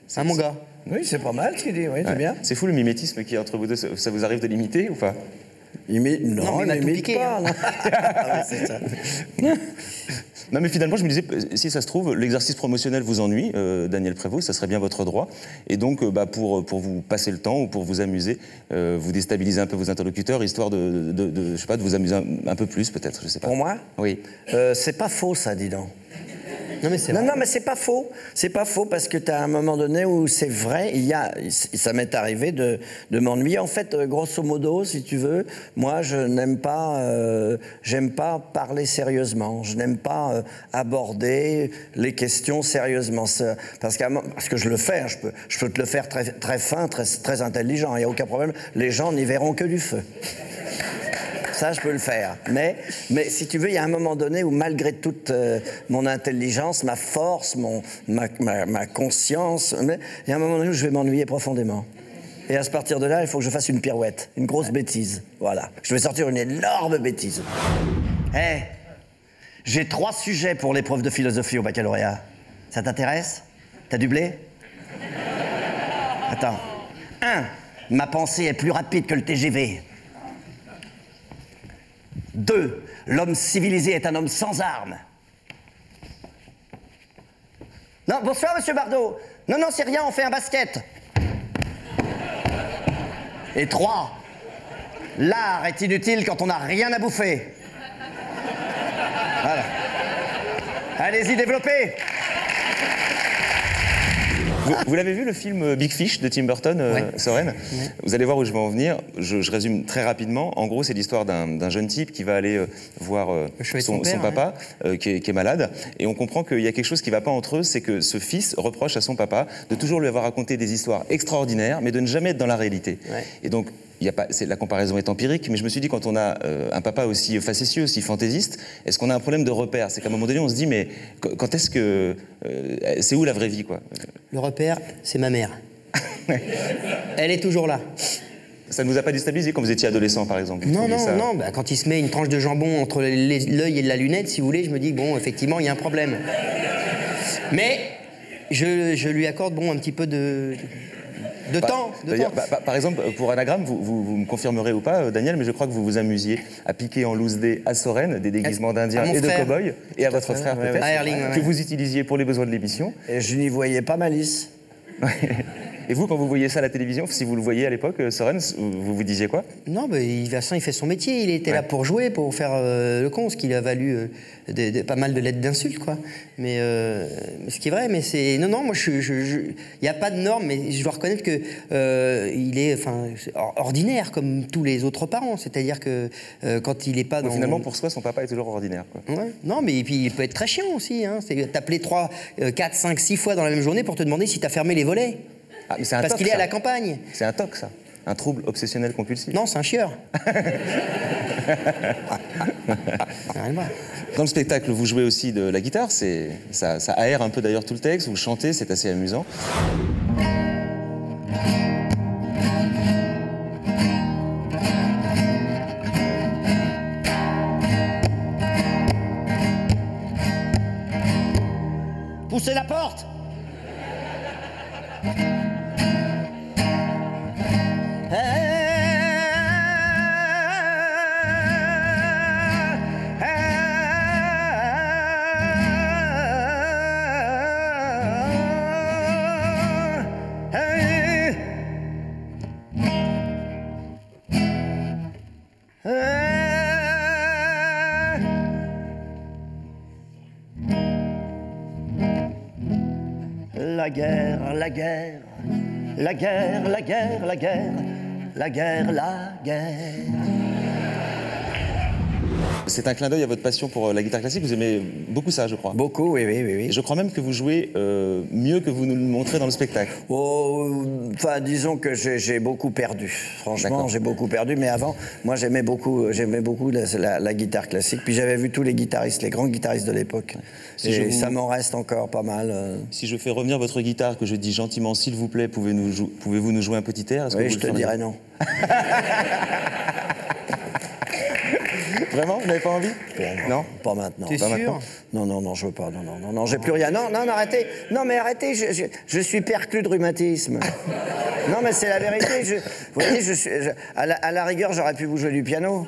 C'est mon gars. Oui, c'est pas mal ce qu'il dit, oui, c'est bien. C'est fou le mimétisme qui est entre vous deux, ça vous arrive de l'imiter ou pas? Non, il n'imite pas. Non. Ah, c'est ça. Non, mais finalement, je me disais, si ça se trouve, l'exercice promotionnel vous ennuie, Daniel Prévost, ça serait bien votre droit. Et donc, pour vous passer le temps ou pour vous amuser, vous déstabilisez un peu vos interlocuteurs, histoire je sais pas, de vous amuser un peu plus, peut-être, je sais pas. Pour moi? Oui. C'est pas faux, ça, dis donc. Non, mais c'est non, mais c'est pas faux. C'est pas faux parce que tu as un moment donné où c'est vrai, ça m'est arrivé de m'ennuyer. En fait, grosso modo, si tu veux, moi, j'aime pas parler sérieusement. Je n'aime pas aborder les questions sérieusement. Parce que je le fais, hein, je peux te le faire très, très fin, très, très intelligent. Il n'y a aucun problème. Les gens n'y verront que du feu. Ça, je peux le faire. Mais si tu veux, il y a un moment donné où, malgré toute mon intelligence, ma force, ma conscience, il y a un moment donné où je vais m'ennuyer profondément. Et à partir de là, il faut que je fasse une pirouette, une grosse bêtise. Voilà. Je vais sortir une énorme bêtise. J'ai 3 sujets pour l'épreuve de philosophie au baccalauréat. Ça t'intéresse? T'as du blé? Attends. 1. Ma pensée est plus rapide que le TGV. 2. L'homme civilisé est un homme sans armes. Non, bonsoir, monsieur Bardot. Non, c'est rien, on fait un basket. Et 3. L'art est inutile quand on n'a rien à bouffer. Voilà. Allez-y, développez. Vous l'avez vu, le film Big Fish de Tim Burton, Soren? Ouais. Vous allez voir où je vais en venir. Je résume très rapidement. En gros, c'est l'histoire d'un jeune type qui va aller voir son papa, qui est malade. Et on comprend qu'il y a quelque chose qui ne va pas entre eux, c'est que ce fils reproche à son papa de toujours lui avoir raconté des histoires extraordinaires, mais de ne jamais être dans la réalité. Ouais. Et donc, la comparaison est empirique, mais je me suis dit, quand on a un papa aussi facétieux, aussi fantaisiste, est-ce qu'on a un problème de repère? C'est qu'à un moment donné, on se dit, mais quand est-ce que... c'est où la vraie vie, quoi? Le repère, c'est ma mère. Elle est toujours là. Ça ne vous a pas déstabilisé quand vous étiez adolescent, par exemple? Non. Bah, quand il se met une tranche de jambon entre l'œil et la lunette, si vous voulez, je me dis, bon, effectivement, il y a un problème. Mais je lui accorde, un petit peu de temps. Par exemple, pour Anagramme, vous me confirmerez ou pas, Daniel, mais je crois que vous vous amusiez à piquer en loose day à Soren des déguisements d'Indiens et de cow-boys, et à votre frère peut-être, que vous utilisiez pour les besoins de l'émission. Et je n'y voyais pas malice. Et vous, quand vous voyez ça à la télévision, si vous le voyez à l'époque, Soren, vous disiez quoi? Non, Vincent, il fait son métier. Il était là pour jouer, pour faire le con, ce qui lui a valu pas mal de lettres d'insultes, quoi. Mais ce qui est vrai, mais c'est... Non, moi, il n'y a pas de norme, mais je dois reconnaître que il est ordinaire, comme tous les autres parents. C'est-à-dire que quand il n'est pas dans... Finalement, pour soi, son papa est toujours ordinaire, quoi. Ouais. Non, mais puis, il peut être très chiant aussi. Hein. C'est t'appeler 3, 4, 5, 6 fois dans la même journée pour te demander si tu as fermé les volets. Ah, mais parce qu'il est à la campagne. C'est un TOC, ça. Un trouble obsessionnel compulsif. Non, c'est un chieur. Dans le spectacle, vous jouez aussi de la guitare. Ça aère un peu d'ailleurs tout le texte. Vous chantez, c'est assez amusant. Poussez la porte! La guerre, la guerre, la guerre, la guerre, la guerre, la guerre, la guerre. C'est un clin d'œil à votre passion pour la guitare classique. Vous aimez beaucoup ça, je crois. Beaucoup, oui, oui, oui. oui. Et je crois même que vous jouez mieux que vous nous le montrez dans le spectacle. Oh, enfin, disons que j'ai beaucoup perdu. Franchement, j'ai beaucoup perdu. Mais avant, moi, j'aimais beaucoup la guitare classique. Puis j'avais vu tous les guitaristes, les grands guitaristes de l'époque. Et ça m'en reste encore pas mal. Si je fais revenir votre guitare, que je dis gentiment, s'il vous plaît, pouvez-vous nous jouer un petit air? Oui, je te dirais non. Vraiment? Vous n'avez pas envie? Non, pas maintenant. T'es sûr? Maintenant. Non, non, non, je veux pas. Non, non, non, non, j'ai plus rien. Non, non, non, arrêtez. Non, mais arrêtez. Je suis perclus de rhumatisme. Non, mais c'est la vérité. Vous voyez, à la rigueur, j'aurais pu vous jouer du piano.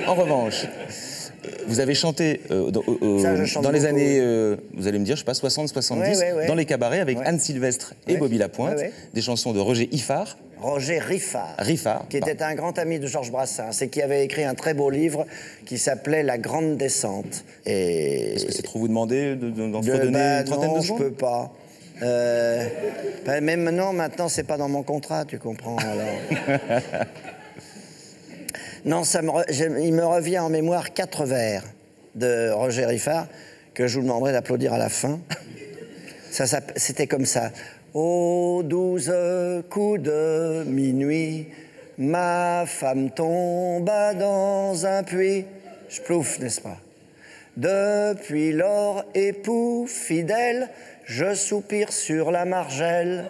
En revanche, vous avez chanté dans les années, vous allez me dire, je sais pas, 60-70, dans les cabarets avec Anne Sylvestre et Bobby Lapointe, des chansons de Roger Iffard. Roger Riffard, qui était un grand ami de Georges Brassens et qui avait écrit un très beau livre qui s'appelait La Grande Descente. Est-ce que c'est trop vous demander d'en fredonner une trentaine de secondes? Non, je peux pas. Même maintenant, c'est pas dans mon contrat, tu comprends. Alors. Non, il me revient en mémoire 4 vers de Roger Riffard que je vous demanderai d'applaudir à la fin. C'était comme ça. Aux 12 coups de minuit, ma femme tomba dans un puits. Je plouffe, n'est-ce pas? Depuis lors, époux fidèle, je soupire sur la margelle.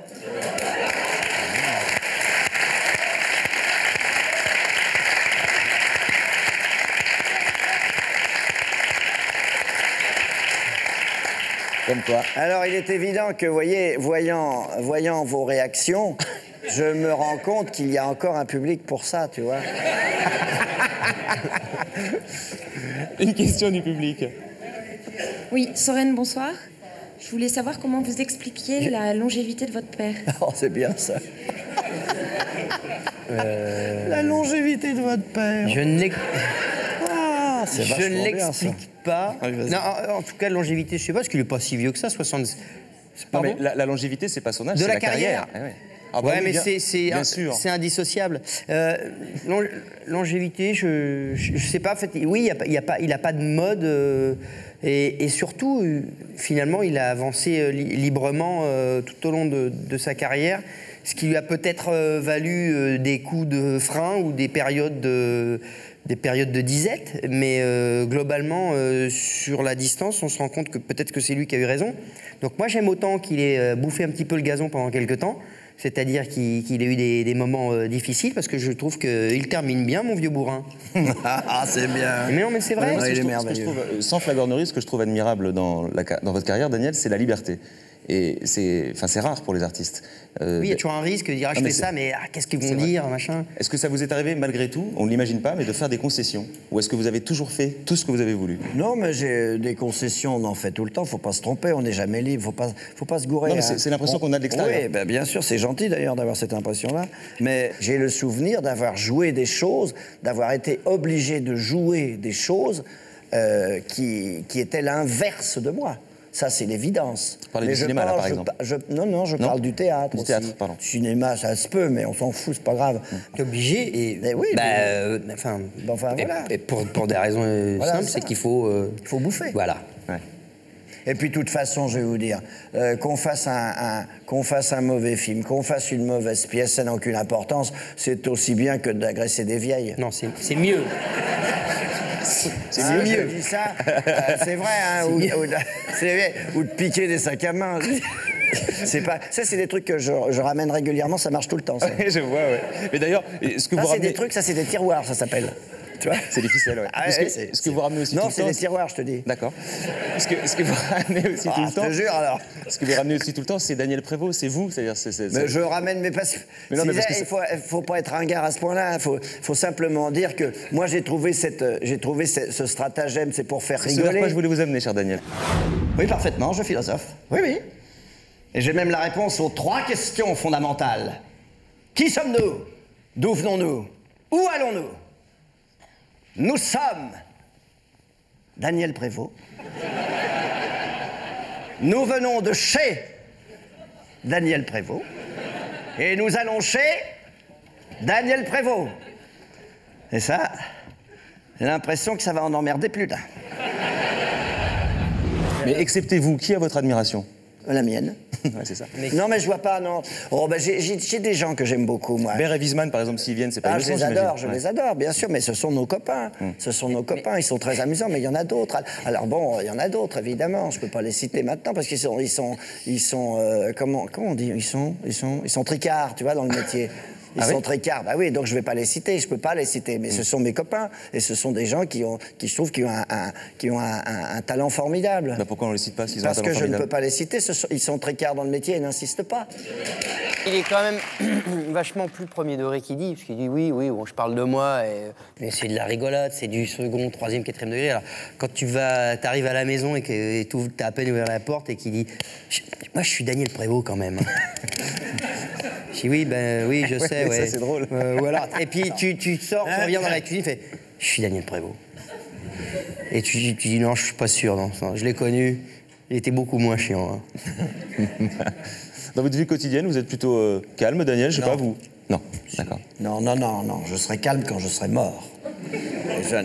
Comme quoi. Alors, il est évident que, voyant vos réactions, je me rends compte qu'il y a encore un public pour ça, tu vois. Une question du public. Oui, Sorène, bonsoir. Je voulais savoir comment vous expliquiez la longévité de votre père. Oh, c'est bien ça. La longévité de votre père. Je ne l'explique pas. Non, en tout cas, la longévité, je sais pas, parce qu'il n'est pas si vieux que ça, 70. Non, mais la longévité, c'est pas son âge, de c'est la la carrière. Ah bah oui, mais c'est indissociable. Longévité, je sais pas. En fait, oui, il a pas de mode. Et surtout, finalement, il a avancé librement tout au long de sa carrière, ce qui lui a peut-être valu des coups de frein ou des périodes de disette, mais globalement, sur la distance, on se rend compte que peut-être que c'est lui qui a eu raison. Donc moi, j'aime autant qu'il ait bouffé un petit peu le gazon pendant quelques temps, c'est-à-dire qu'il ait eu des moments difficiles, parce que je trouve qu'il termine bien, mon vieux bourrin. Ah, c'est bien. Mais non, mais c'est vrai. Il est merveilleux. Sans flagornerie, ce que je trouve admirable dans votre carrière, Daniel, c'est la liberté. Et c'est rare pour les artistes. Oui, il y a toujours un risque de dire je fais ça, mais qu'est-ce qu'ils vont dire, machin. Est-ce que ça vous est arrivé, malgré tout, on ne l'imagine pas, mais de faire des concessions? Ou est-ce que vous avez toujours fait tout ce que vous avez voulu? Non, mais j'ai des concessions, on en fait tout le temps. Faut pas se tromper, on n'est jamais libre. Faut pas se gourer. Non, mais c'est l'impression qu'on a de l'extérieur. Oui, ben bien sûr, c'est gentil d'ailleurs d'avoir cette impression-là. Mais j'ai le souvenir d'avoir joué des choses, d'avoir été obligé de jouer des choses qui étaient l'inverse de moi. Ça, c'est l'évidence. Vous parlez du cinéma, là, par exemple? Non, je parle du théâtre. Du théâtre, pardon. Cinéma, ça se peut, mais on s'en fout, c'est pas grave. T'es obligé, et oui, voilà. Et pour des raisons simples, c'est qu'il faut... Il faut bouffer. Voilà. Ouais. Et puis, de toute façon, je vais vous dire, qu'on fasse un mauvais film, qu'on fasse une mauvaise pièce, ça n'a aucune importance. C'est aussi bien que d'agresser des vieilles. Non, c'est mieux. C'est mieux. Je dis ça, c'est vrai, hein, ou de piquer des sacs à main. C'est pas, ça, c'est des trucs que je ramène régulièrement, ça marche tout le temps. Ça. Je vois, ouais. Mais d'ailleurs, ce que vous ramenez... c'est des trucs, ça, c'est des tiroirs, ça s'appelle. Tu vois? C'est des ficelles, ouais. Ce que vous ramenez aussi tout le temps... Non, c'est des tiroirs, je te dis. D'accord. Ce que vous ramenez aussi tout le temps... Je te jure, alors. Ce que vous ramenez aussi tout le temps, c'est Daniel Prévost, c'est vous, c'est-à-dire... Mais je ramène mes passions. Mais non, mais il faut pas être ringard à ce point-là, faut simplement dire que moi, j'ai trouvé ce stratagème, c'est pour faire rigoler. C'est vers quoi je voulais vous amener, cher Daniel. Oui, parfaitement, je philosophe. Oui, oui. Et j'ai même la réponse aux 3 questions fondamentales. Qui sommes-nous? D'où venons-nous? Où allons-nous? Nous sommes Daniel Prévost. Nous venons de chez Daniel Prévost. Et nous allons chez Daniel Prévost. Et ça, j'ai l'impression que ça va en emmerder plus d'un. Mais exceptez-vous, qui a votre admiration? La mienne. Ouais, c'est ça. Non, mais je vois pas, non. Oh, ben, j'ai des gens que j'aime beaucoup, moi. Baer et Wiesmann, par exemple, s'ils viennent, c'est pas je les adore, je les adore, bien sûr, mais ce sont nos copains. Ce sont nos copains, ils sont très amusants, mais il y en a d'autres. Alors bon, il y en a d'autres, évidemment, je peux pas les citer maintenant, parce qu'ils sont comment on dit, ils sont tricards, tu vois, dans le métier. Ils sont tricards, bah oui, donc je vais pas les citer, je peux pas les citer, mais ce sont mes copains, et ce sont des gens qui je trouve, qui ont un talent formidable. Bah pourquoi on les cite pas s'ils ont un talent formidable? Parce que je ne peux pas les citer, ils sont tricards dans le métier et n'insistent pas. Il est quand même vachement plus premier degré qu'il dit, parce qu'il dit oui, bon, je parle de moi, mais c'est de la rigolade, c'est du second, troisième, quatrième degré. Alors, quand t'arrives à la maison et que t'as à peine ouvert la porte et qu'il dit moi je suis Daniel Prévost quand même. Je dis oui, je sais, ouais. Ça c'est drôle. Voilà. Et puis tu sors, tu reviens dans la cuisine, tu fais je suis Daniel Prévost. Et tu dis non, je suis pas sûr, non, je l'ai connu, il était beaucoup moins chiant. Hein. Dans votre vie quotidienne, vous êtes plutôt calme, Daniel, je sais pas, vous? Non, d'accord. Non, je serai calme quand je serai mort.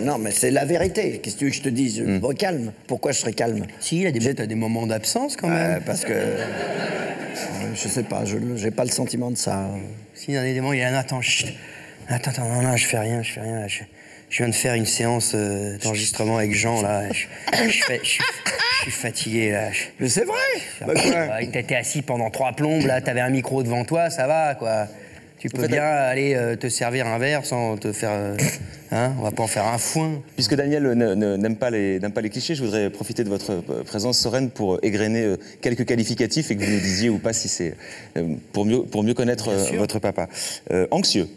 Non, mais c'est la vérité. Qu'est-ce que tu veux que je te dise? Bon, calme. Pourquoi je serais calme? Si, t'as des moments d'absence quand même. Parce que... je sais pas, j'ai pas le sentiment de ça. Si, dans des moments, il y a un attends, non, je fais rien. Je viens de faire une séance d'enregistrement avec Jean, là. Je suis fatigué, là. Mais c'est vrai. Bah, quoi? T'étais assis pendant 3 plombes, là, t'avais un micro devant toi, ça va, quoi. Tu peux bien aller te servir un verre sans te faire... on va pas en faire un foin. Puisque Daniel n'aime pas les clichés, je voudrais profiter de votre présence sereine pour égrener quelques qualificatifs et que vous nous disiez ou pas si c'est pour mieux connaître votre papa. Anxieux.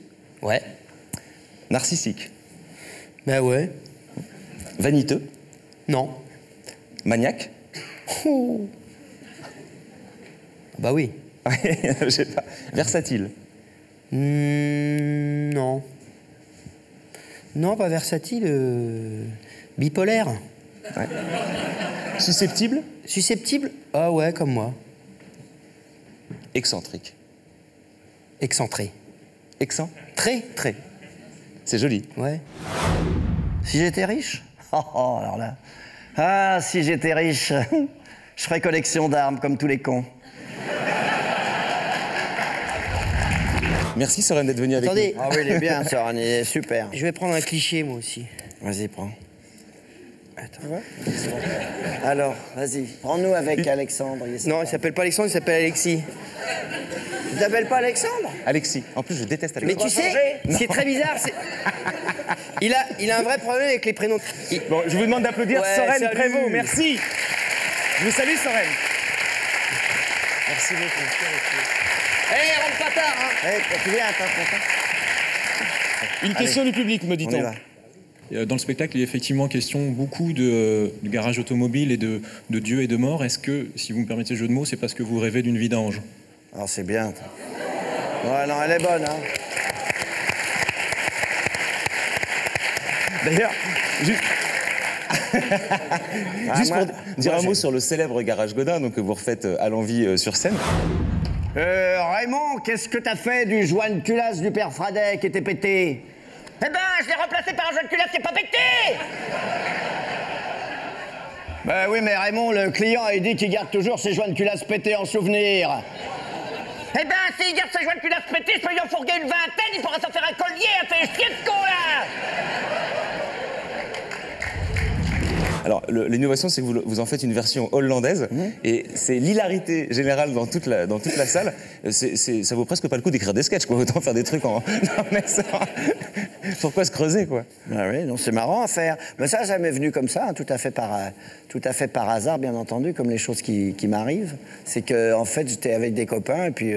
Ouais. Narcissique. Ben ouais. Vaniteux. Non. Maniaque. Oh. Bah oui. Je sais pas. Versatile. Non. Non, pas versatile. Bipolaire. Ouais. Susceptible. Susceptible? Ah ouais, comme moi. Excentrique. Excentré. Très. C'est joli. Ouais. Si j'étais riche? Alors là. Ah, si j'étais riche, je ferais collection d'armes comme tous les cons. Merci Soren d'être venu avec nous. Ah oui, il est bien, Soren, il est super. Je vais prendre un cliché, moi aussi. Vas-y, prends. Attends. Alors, vas-y, prends-nous avec Alexandre. Non, il s'appelle pas Alexandre, il s'appelle Alexis. Tu t'appelles pas Alexandre? Alexis. En plus, je déteste Alexis. Mais tu sais, ce qui est très bizarre, c'est... Il a un vrai problème avec les prénoms. Bon, je vous demande d'applaudir Soren Prévost. Merci. Je vous salue, Soren. Merci beaucoup. Rentre pas tard, hein. Tu viens, attends. Une question du public, me dit-on. Dans le spectacle, il est effectivement question beaucoup de garage automobile et de Dieu et de mort. Est-ce que, si vous me permettez le jeu de mots, c'est parce que vous rêvez d'une vie d'ange? Alors c'est bien. Ouais, non, elle est bonne, hein. D'ailleurs, juste pour dire un mot sur le célèbre garage Godin, donc que vous refaites à l'envie sur scène. Raymond, qu'est-ce que t'as fait du joint de culasse du père Fradet qui était pété? Eh ben, je l'ai remplacé par un joint de culasse qui est pas pété! Ben oui, mais Raymond, le client, il dit qu'il garde toujours ses joints de culasse pétés en souvenir. Eh ben, s'il garde ses joints de culasse pétés, je peux lui en fourguer une vingtaine, il pourra s'en faire un collier, un fait chier de con, là! Alors, l'innovation, c'est que vous en faites une version hollandaise, et c'est l'hilarité générale dans toute la salle. Ça vaut presque pas le coup d'écrire des sketchs, quoi. Autant faire des trucs en... Non, mais ça... Pourquoi se creuser, quoi? Ah oui, donc c'est marrant à faire. Mais ça, ça m'est venu comme ça, hein, tout à fait par hasard, bien entendu, comme les choses qui m'arrivent. C'est que, en fait, j'étais avec des copains, et puis...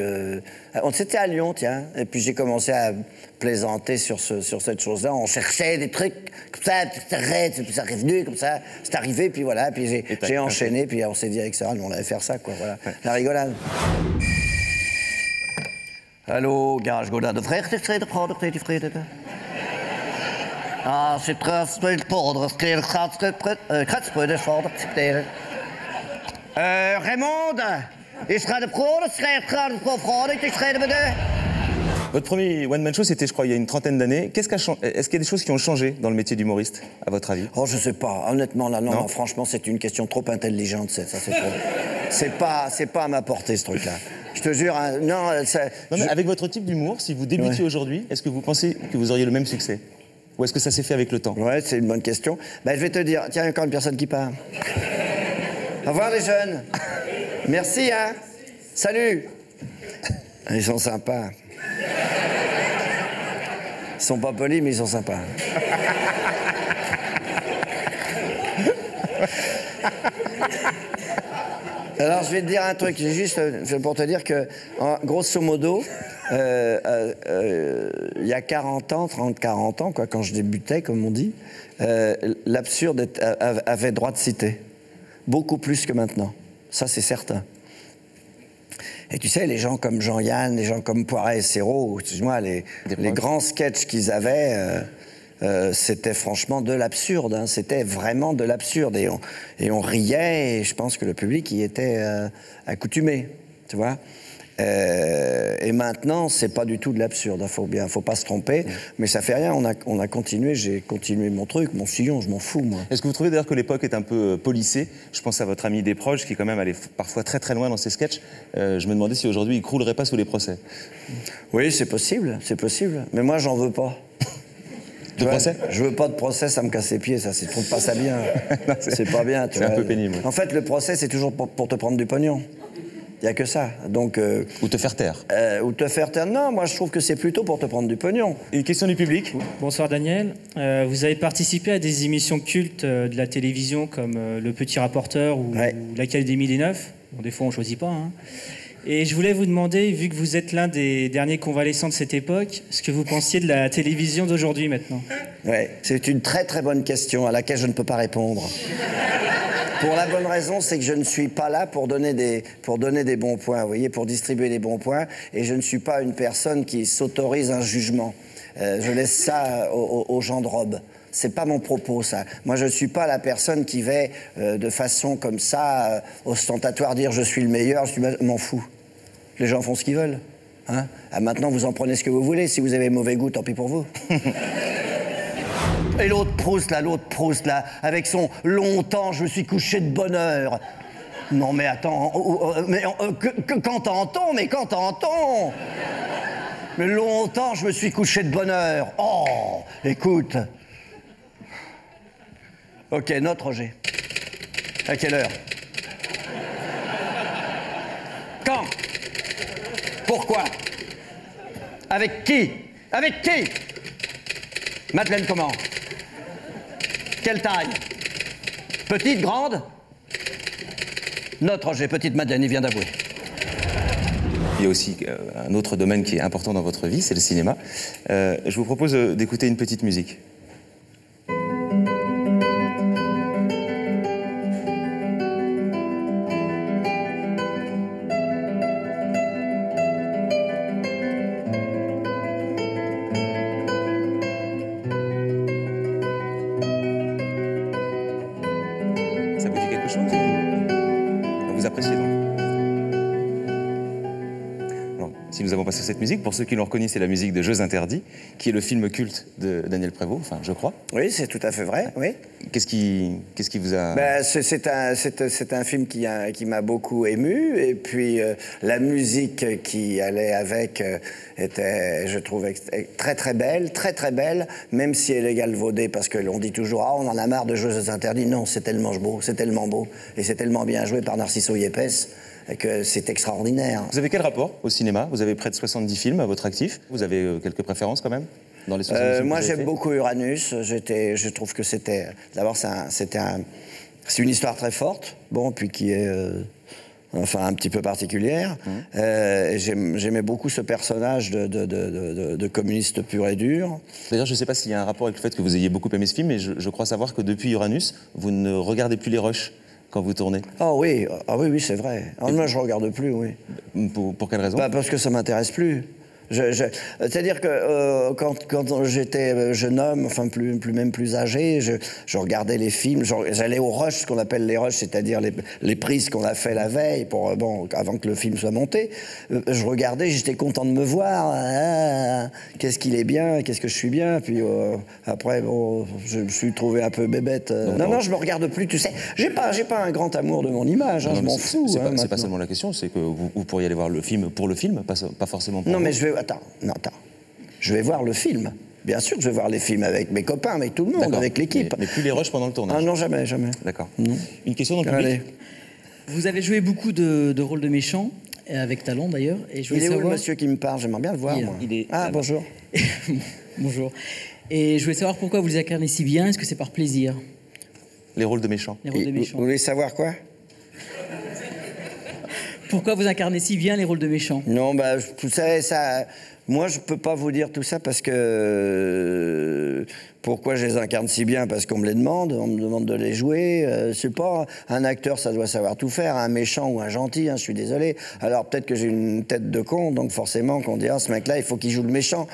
C'était à Lyon, tiens. Et puis j'ai commencé à plaisanter sur cette chose-là. On cherchait des trucs comme ça, puis ça revenu comme ça. C'est arrivé, puis voilà. Puis j'ai enchaîné, puis on s'est dit avec Sarah, on allait faire ça, quoi. Voilà, la rigolade. Allô, garage Godin de frère, Als je terug wilt polderen, kruidspoeder voor accepteren. Raymond, is gaat de brood, gaat de brood, ik schrijf me de... Votre premier one-man show, c'était, je crois, il y a une trentaine d'années. Est-ce qu'il y a des choses qui ont changé dans le métier d'humoriste, à votre avis? Oh, je sais pas. Honnêtement, là, non, franchement, c'est une question trop intelligente. Ça, c'est trop... c'est pas à ma portée, ce truc-là. Je te jure, hein, non, mais avec votre type d'humour, si vous débutiez aujourd'hui, est-ce que vous pensez que vous auriez le même succès? Ou est-ce que ça s'est fait avec le temps? Ouais, c'est une bonne question. Ben, je vais te dire, tiens, il y a encore une personne qui part. Au revoir, les jeunes. Merci, hein. Salut. Ils sont sympas. Ils sont pas polis, mais ils sont sympas. Alors, je vais te dire un truc, juste pour te dire que, grosso modo, il y a 40 ans, 30-40 ans, quoi, quand je débutais, comme on dit, l'absurde avait droit de cité. Beaucoup plus que maintenant. Ça, c'est certain. Et tu sais, les gens comme Jean-Yann, les gens comme Poiret et Serrault, excuse-moi, les grands sketchs qu'ils avaient, c'était franchement de l'absurde. Hein, c'était vraiment de l'absurde. Et on riait, et je pense que le public y était accoutumé, tu vois. Et maintenant, c'est pas du tout de l'absurde. Faut pas se tromper. Mais ça fait rien. On a continué. J'ai continué mon truc, mon sillon. Je m'en fous, moi. Est-ce que vous trouvez d'ailleurs que l'époque est un peu policée? Je pense à votre ami Desproges, qui quand même allait parfois très très loin dans ses sketchs. Je me demandais si aujourd'hui il croulerait pas sous les procès. Oui, c'est possible, c'est possible. Mais moi, j'en veux pas. De procès? Je veux pas de procès, ça me casse les pieds, ça. Je trouve pas ça bien. C'est pas bien. C'est un peu pénible. En fait, le procès, c'est toujours pour te prendre du pognon. Il n'y a que ça. Donc, ou te faire taire. Ou te faire taire. Non, moi je trouve que c'est plutôt pour te prendre du pognon. Une question du public. Bonsoir Daniel. Vous avez participé à des émissions cultes de la télévision comme Le Petit Rapporteur ou l'Académie des Neufs. Bon, des fois on ne choisit pas. Hein. Et je voulais vous demander, vu que vous êtes l'un des derniers convalescents de cette époque, ce que vous pensiez de la télévision d'aujourd'hui maintenant. Ouais, c'est une très très bonne question à laquelle je ne peux pas répondre. Pour la bonne raison, c'est que je ne suis pas là pour donner des bons points, vous voyez, pour distribuer des bons points, et je ne suis pas une personne qui s'autorise un jugement. Je laisse ça aux gens de robe. C'est pas mon propos, ça. Moi, je ne suis pas la personne qui va de façon comme ça, ostentatoire, dire je suis le meilleur, je m'en fous. Les gens font ce qu'ils veulent. Hein? Ah, maintenant, vous en prenez ce que vous voulez. Si vous avez mauvais goût, tant pis pour vous. Et l'autre Proust, là, avec son « longtemps, je me suis couché de bonne heure ». Non, mais attends, qu'entend-on? Mais qu'entend-on? Mais longtemps, je me suis couché de bonne heure. Oh, écoute. Ok, note, Roger. À quelle heure? Quand? Pourquoi? Avec qui? Avec qui? Madeleine comment? Quelle taille? Petite, grande? Note, Roger, petite Madeleine, il vient d'avouer. Il y a aussi un autre domaine qui est important dans votre vie, c'est le cinéma. Je vous propose d'écouter une petite musique. Ça vous dit quelque chose? Vous appréciez donc? Si nous avons passé cette musique, pour ceux qui l'ont reconnue, c'est la musique de Jeux Interdits, qui est le film culte de Daniel Prévost, enfin, je crois. Oui, c'est tout à fait vrai, oui. Qu'est-ce qui vous a... Ben, c'est un film qui m'a beaucoup ému, et puis la musique qui allait avec était, je trouve, très très belle, même si elle est galvaudée, parce que l'on dit toujours « Ah, on en a marre de Jeux Interdits ». Non, c'est tellement beau, et c'est tellement bien joué par Narciso Yepes, que c'est extraordinaire. Vous avez quel rapport au cinéma? Vous avez près de 70 films à votre actif. Vous avez quelques préférences quand même dans les 70 films? Moi, j'aime beaucoup Uranus. Je trouve que c'était... D'abord, c'est une histoire très forte, bon, puis qui est... enfin, un petit peu particulière. J'aimais beaucoup ce personnage de communiste pur et dur. D'ailleurs, je ne sais pas s'il y a un rapport avec le fait que vous ayez beaucoup aimé ce film, mais je crois savoir que depuis Uranus, vous ne regardez plus les rushs quand vous tournez. Oh oui, oui, c'est vrai. Moi, je ne regarde plus, oui. Pour quelle raison? Parce que ça ne m'intéresse plus. C'est-à-dire que quand j'étais jeune homme, enfin même plus âgé, je regardais les films, j'allais aux rushs, ce qu'on appelle les rushs, c'est-à-dire les prises qu'on a fait la veille, avant que le film soit monté. Je regardais, j'étais content de me voir. Qu'est-ce qu'il est bien, qu'est-ce que je suis bien. Puis après, je me suis trouvé un peu bébête. Non, je me regarde plus, tu sais. J'ai pas un grand amour de mon image, je m'en fous. C'est pas seulement la question, c'est que vous pourriez aller voir le film pour le film, pas forcément pour Non, mais attends. Je vais voir le film. Bien sûr que je vais voir les films avec mes copains, avec tout le monde, avec l'équipe. Mais plus les rushs pendant le tournage. Ah non, jamais. D'accord. Une question dans le public. Allez. Vous avez joué beaucoup de rôles de méchants, avec talent d'ailleurs. Et je il est où le monsieur qui me parle? J'aimerais bien le voir, moi. Bonjour. Bonjour. Et je voulais savoir pourquoi vous les incarnez si bien. Est-ce que c'est par plaisir? Les rôles de méchants. Les rôles de méchants. Vous voulez savoir quoi? Pourquoi vous incarnez si bien les rôles de méchants? Non, vous savez, ça... Moi, je peux pas vous dire tout ça parce que... Pourquoi je les incarne si bien? Parce qu'on me les demande, on me demande de les jouer. C'est pas... Un acteur, ça doit savoir tout faire. Un méchant ou un gentil, je suis désolé. Alors, peut-être que j'ai une tête de con, donc forcément, qu'on dira, ce mec-là, il faut qu'il joue le méchant.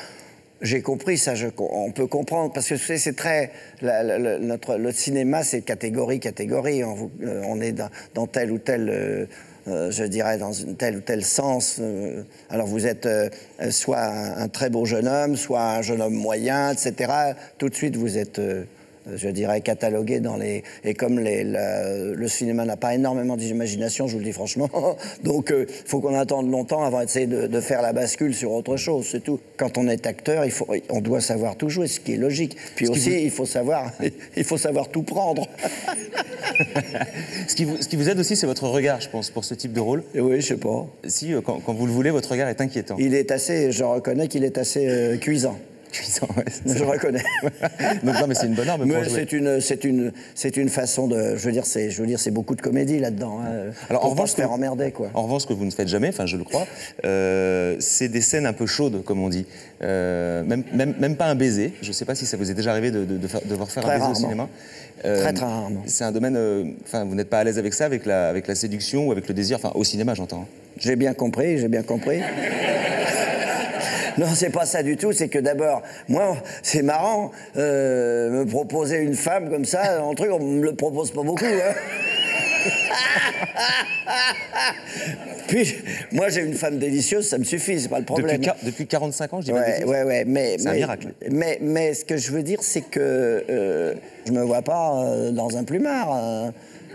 J'ai compris ça, on peut comprendre, parce que c'est très... Le cinéma, c'est catégorie. On est dans tel ou tel... je dirais, dans tel ou tel sens. Alors vous êtes soit un très beau jeune homme, soit un jeune homme moyen, etc. Tout de suite, vous êtes, je dirais, catalogué dans les... Et comme le cinéma n'a pas énormément d'imagination, je vous le dis franchement, donc il faut qu'on attende longtemps avant d'essayer de faire la bascule sur autre chose, c'est tout. Quand on est acteur, on doit savoir tout jouer, ce qui est logique. Puis aussi, il faut savoir tout prendre. Ce qui vous aide aussi, c'est votre regard, je pense, pour ce type de rôle. Oui, je sais pas. Si, quand vous le voulez, votre regard est inquiétant. Je reconnais qu'il est assez cuisant. Cuisant, ouais. Je reconnais. Donc non, mais c'est une bonne arme pour jouer. C'est une façon de... Je veux dire, c'est beaucoup de comédie là-dedans. Alors, en revanche, se faire emmerder, quoi. En revanche, ce que vous ne faites jamais, enfin, je le crois, c'est des scènes un peu chaudes, comme on dit. Même pas un baiser. Je ne sais pas si ça vous est déjà arrivé de devoir faire un baiser au cinéma. Très rarement. C'est un domaine... vous n'êtes pas à l'aise avec ça, avec la séduction ou avec le désir, enfin, au cinéma, j'entends. J'ai bien compris. Non, c'est pas ça du tout, c'est que d'abord, moi, c'est marrant, me proposer une femme comme ça, un truc, on me le propose pas beaucoup, Puis, moi, j'ai une femme délicieuse, ça me suffit, c'est pas le problème. Depuis 45 ans, je dis ouais, mais c'est un miracle. Mais ce que je veux dire, c'est que je me vois pas dans un plumard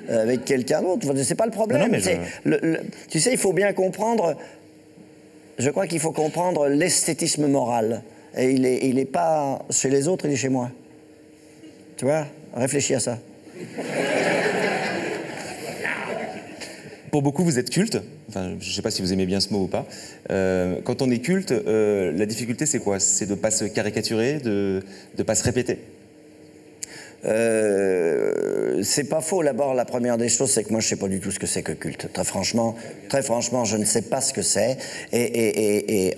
avec quelqu'un d'autre, c'est pas le problème. Non, tu sais, il faut bien comprendre... Je crois qu'il faut comprendre l'esthétisme moral. Et il est pas chez les autres, il est chez moi. Tu vois? Réfléchis à ça. Pour beaucoup, vous êtes culte. Enfin, je ne sais pas si vous aimez bien ce mot ou pas. Quand on est culte, la difficulté, c'est quoi? C'est de ne pas se caricaturer, de ne pas se répéter. C'est pas faux. D'abord, la première des choses, c'est que moi, je sais pas du tout ce que c'est que culte. Très franchement, je ne sais pas ce que c'est. Et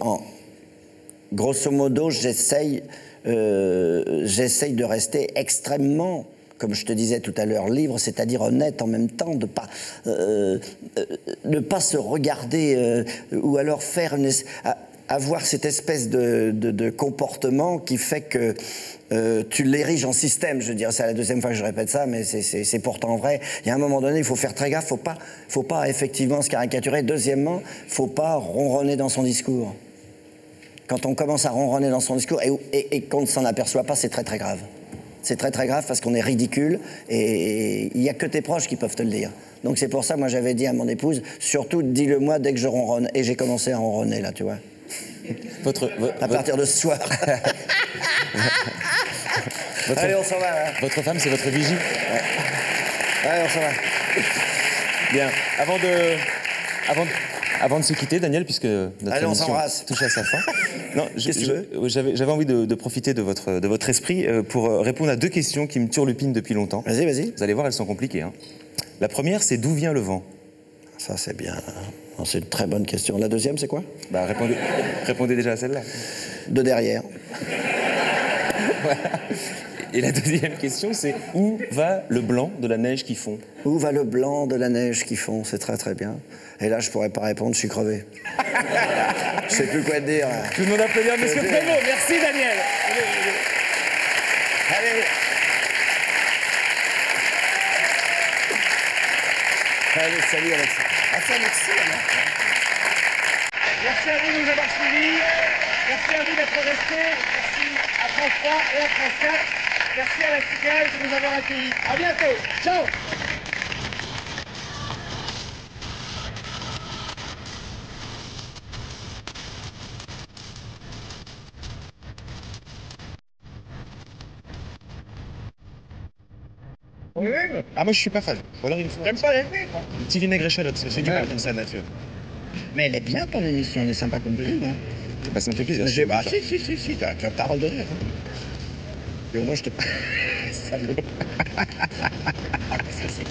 grosso modo, j'essaye de rester extrêmement, comme je te disais tout à l'heure, libre, c'est-à-dire honnête en même temps, de pas se regarder ou alors faire avoir cette espèce de comportement qui fait que tu l'ériges en système. Je veux dire, c'est la deuxième fois que je répète ça, mais c'est pourtant vrai. Il y a un moment donné, il faut faire très gaffe, faut pas effectivement se caricaturer. Deuxièmement, faut pas ronronner dans son discours. Quand on commence à ronronner dans son discours et qu'on ne s'en aperçoit pas, c'est très très grave. C'est très très grave parce qu'on est ridicule et il n'y a que tes proches qui peuvent te le dire. Donc c'est pour ça, moi j'avais dit à mon épouse, surtout dis-le moi dès que je ronronne. Et j'ai commencé à ronronner là, tu vois. À partir de ce soir. Allez, on s'en va. Hein. Votre femme, c'est votre vigie. Allez, on s'en va. Bien. Avant de se quitter, Daniel, puisque notre émission touche à sa fin. Non, j'avais envie de profiter de votre esprit pour répondre à deux questions qui me turlupinent depuis longtemps. Vas-y. Vous allez voir, elles sont compliquées. Hein. La première, c'est d'où vient le vent? Ça, c'est bien. C'est une très bonne question. La deuxième, c'est quoi? Répondez déjà à celle-là. De derrière. Voilà. Et la deuxième question, c'est où va le blanc de la neige qui fond? Où va le blanc de la neige qui fond? C'est très très bien. Et là, je pourrais pas répondre, je suis crevé. Je sais plus quoi te dire. Tout le monde applaudir Monsieur Prévost. Merci Daniel. Allez. Allez, salut Alexis. Ah, c'est Alexis, alors. Merci à vous de nous avoir suivis. Merci à vous d'être restés. Merci à France 3 et à France 4. Merci à la CIGAL de nous avoir accueillis. À bientôt. Ciao. Oui. Ah, moi je suis pas fan. Ou alors il faut. J'aime pas les filles, quoi. Un petit vinaigre échalote, c'est du mal comme ça, nature. Mais elle est bien ton émission, elle est sympa comme tout. Hein. Bah, ça me fait plaisir. Bah, si, t'as ta rôle de rire. Et au moins je te. Salaud. Ah, qu'est-ce que c'est?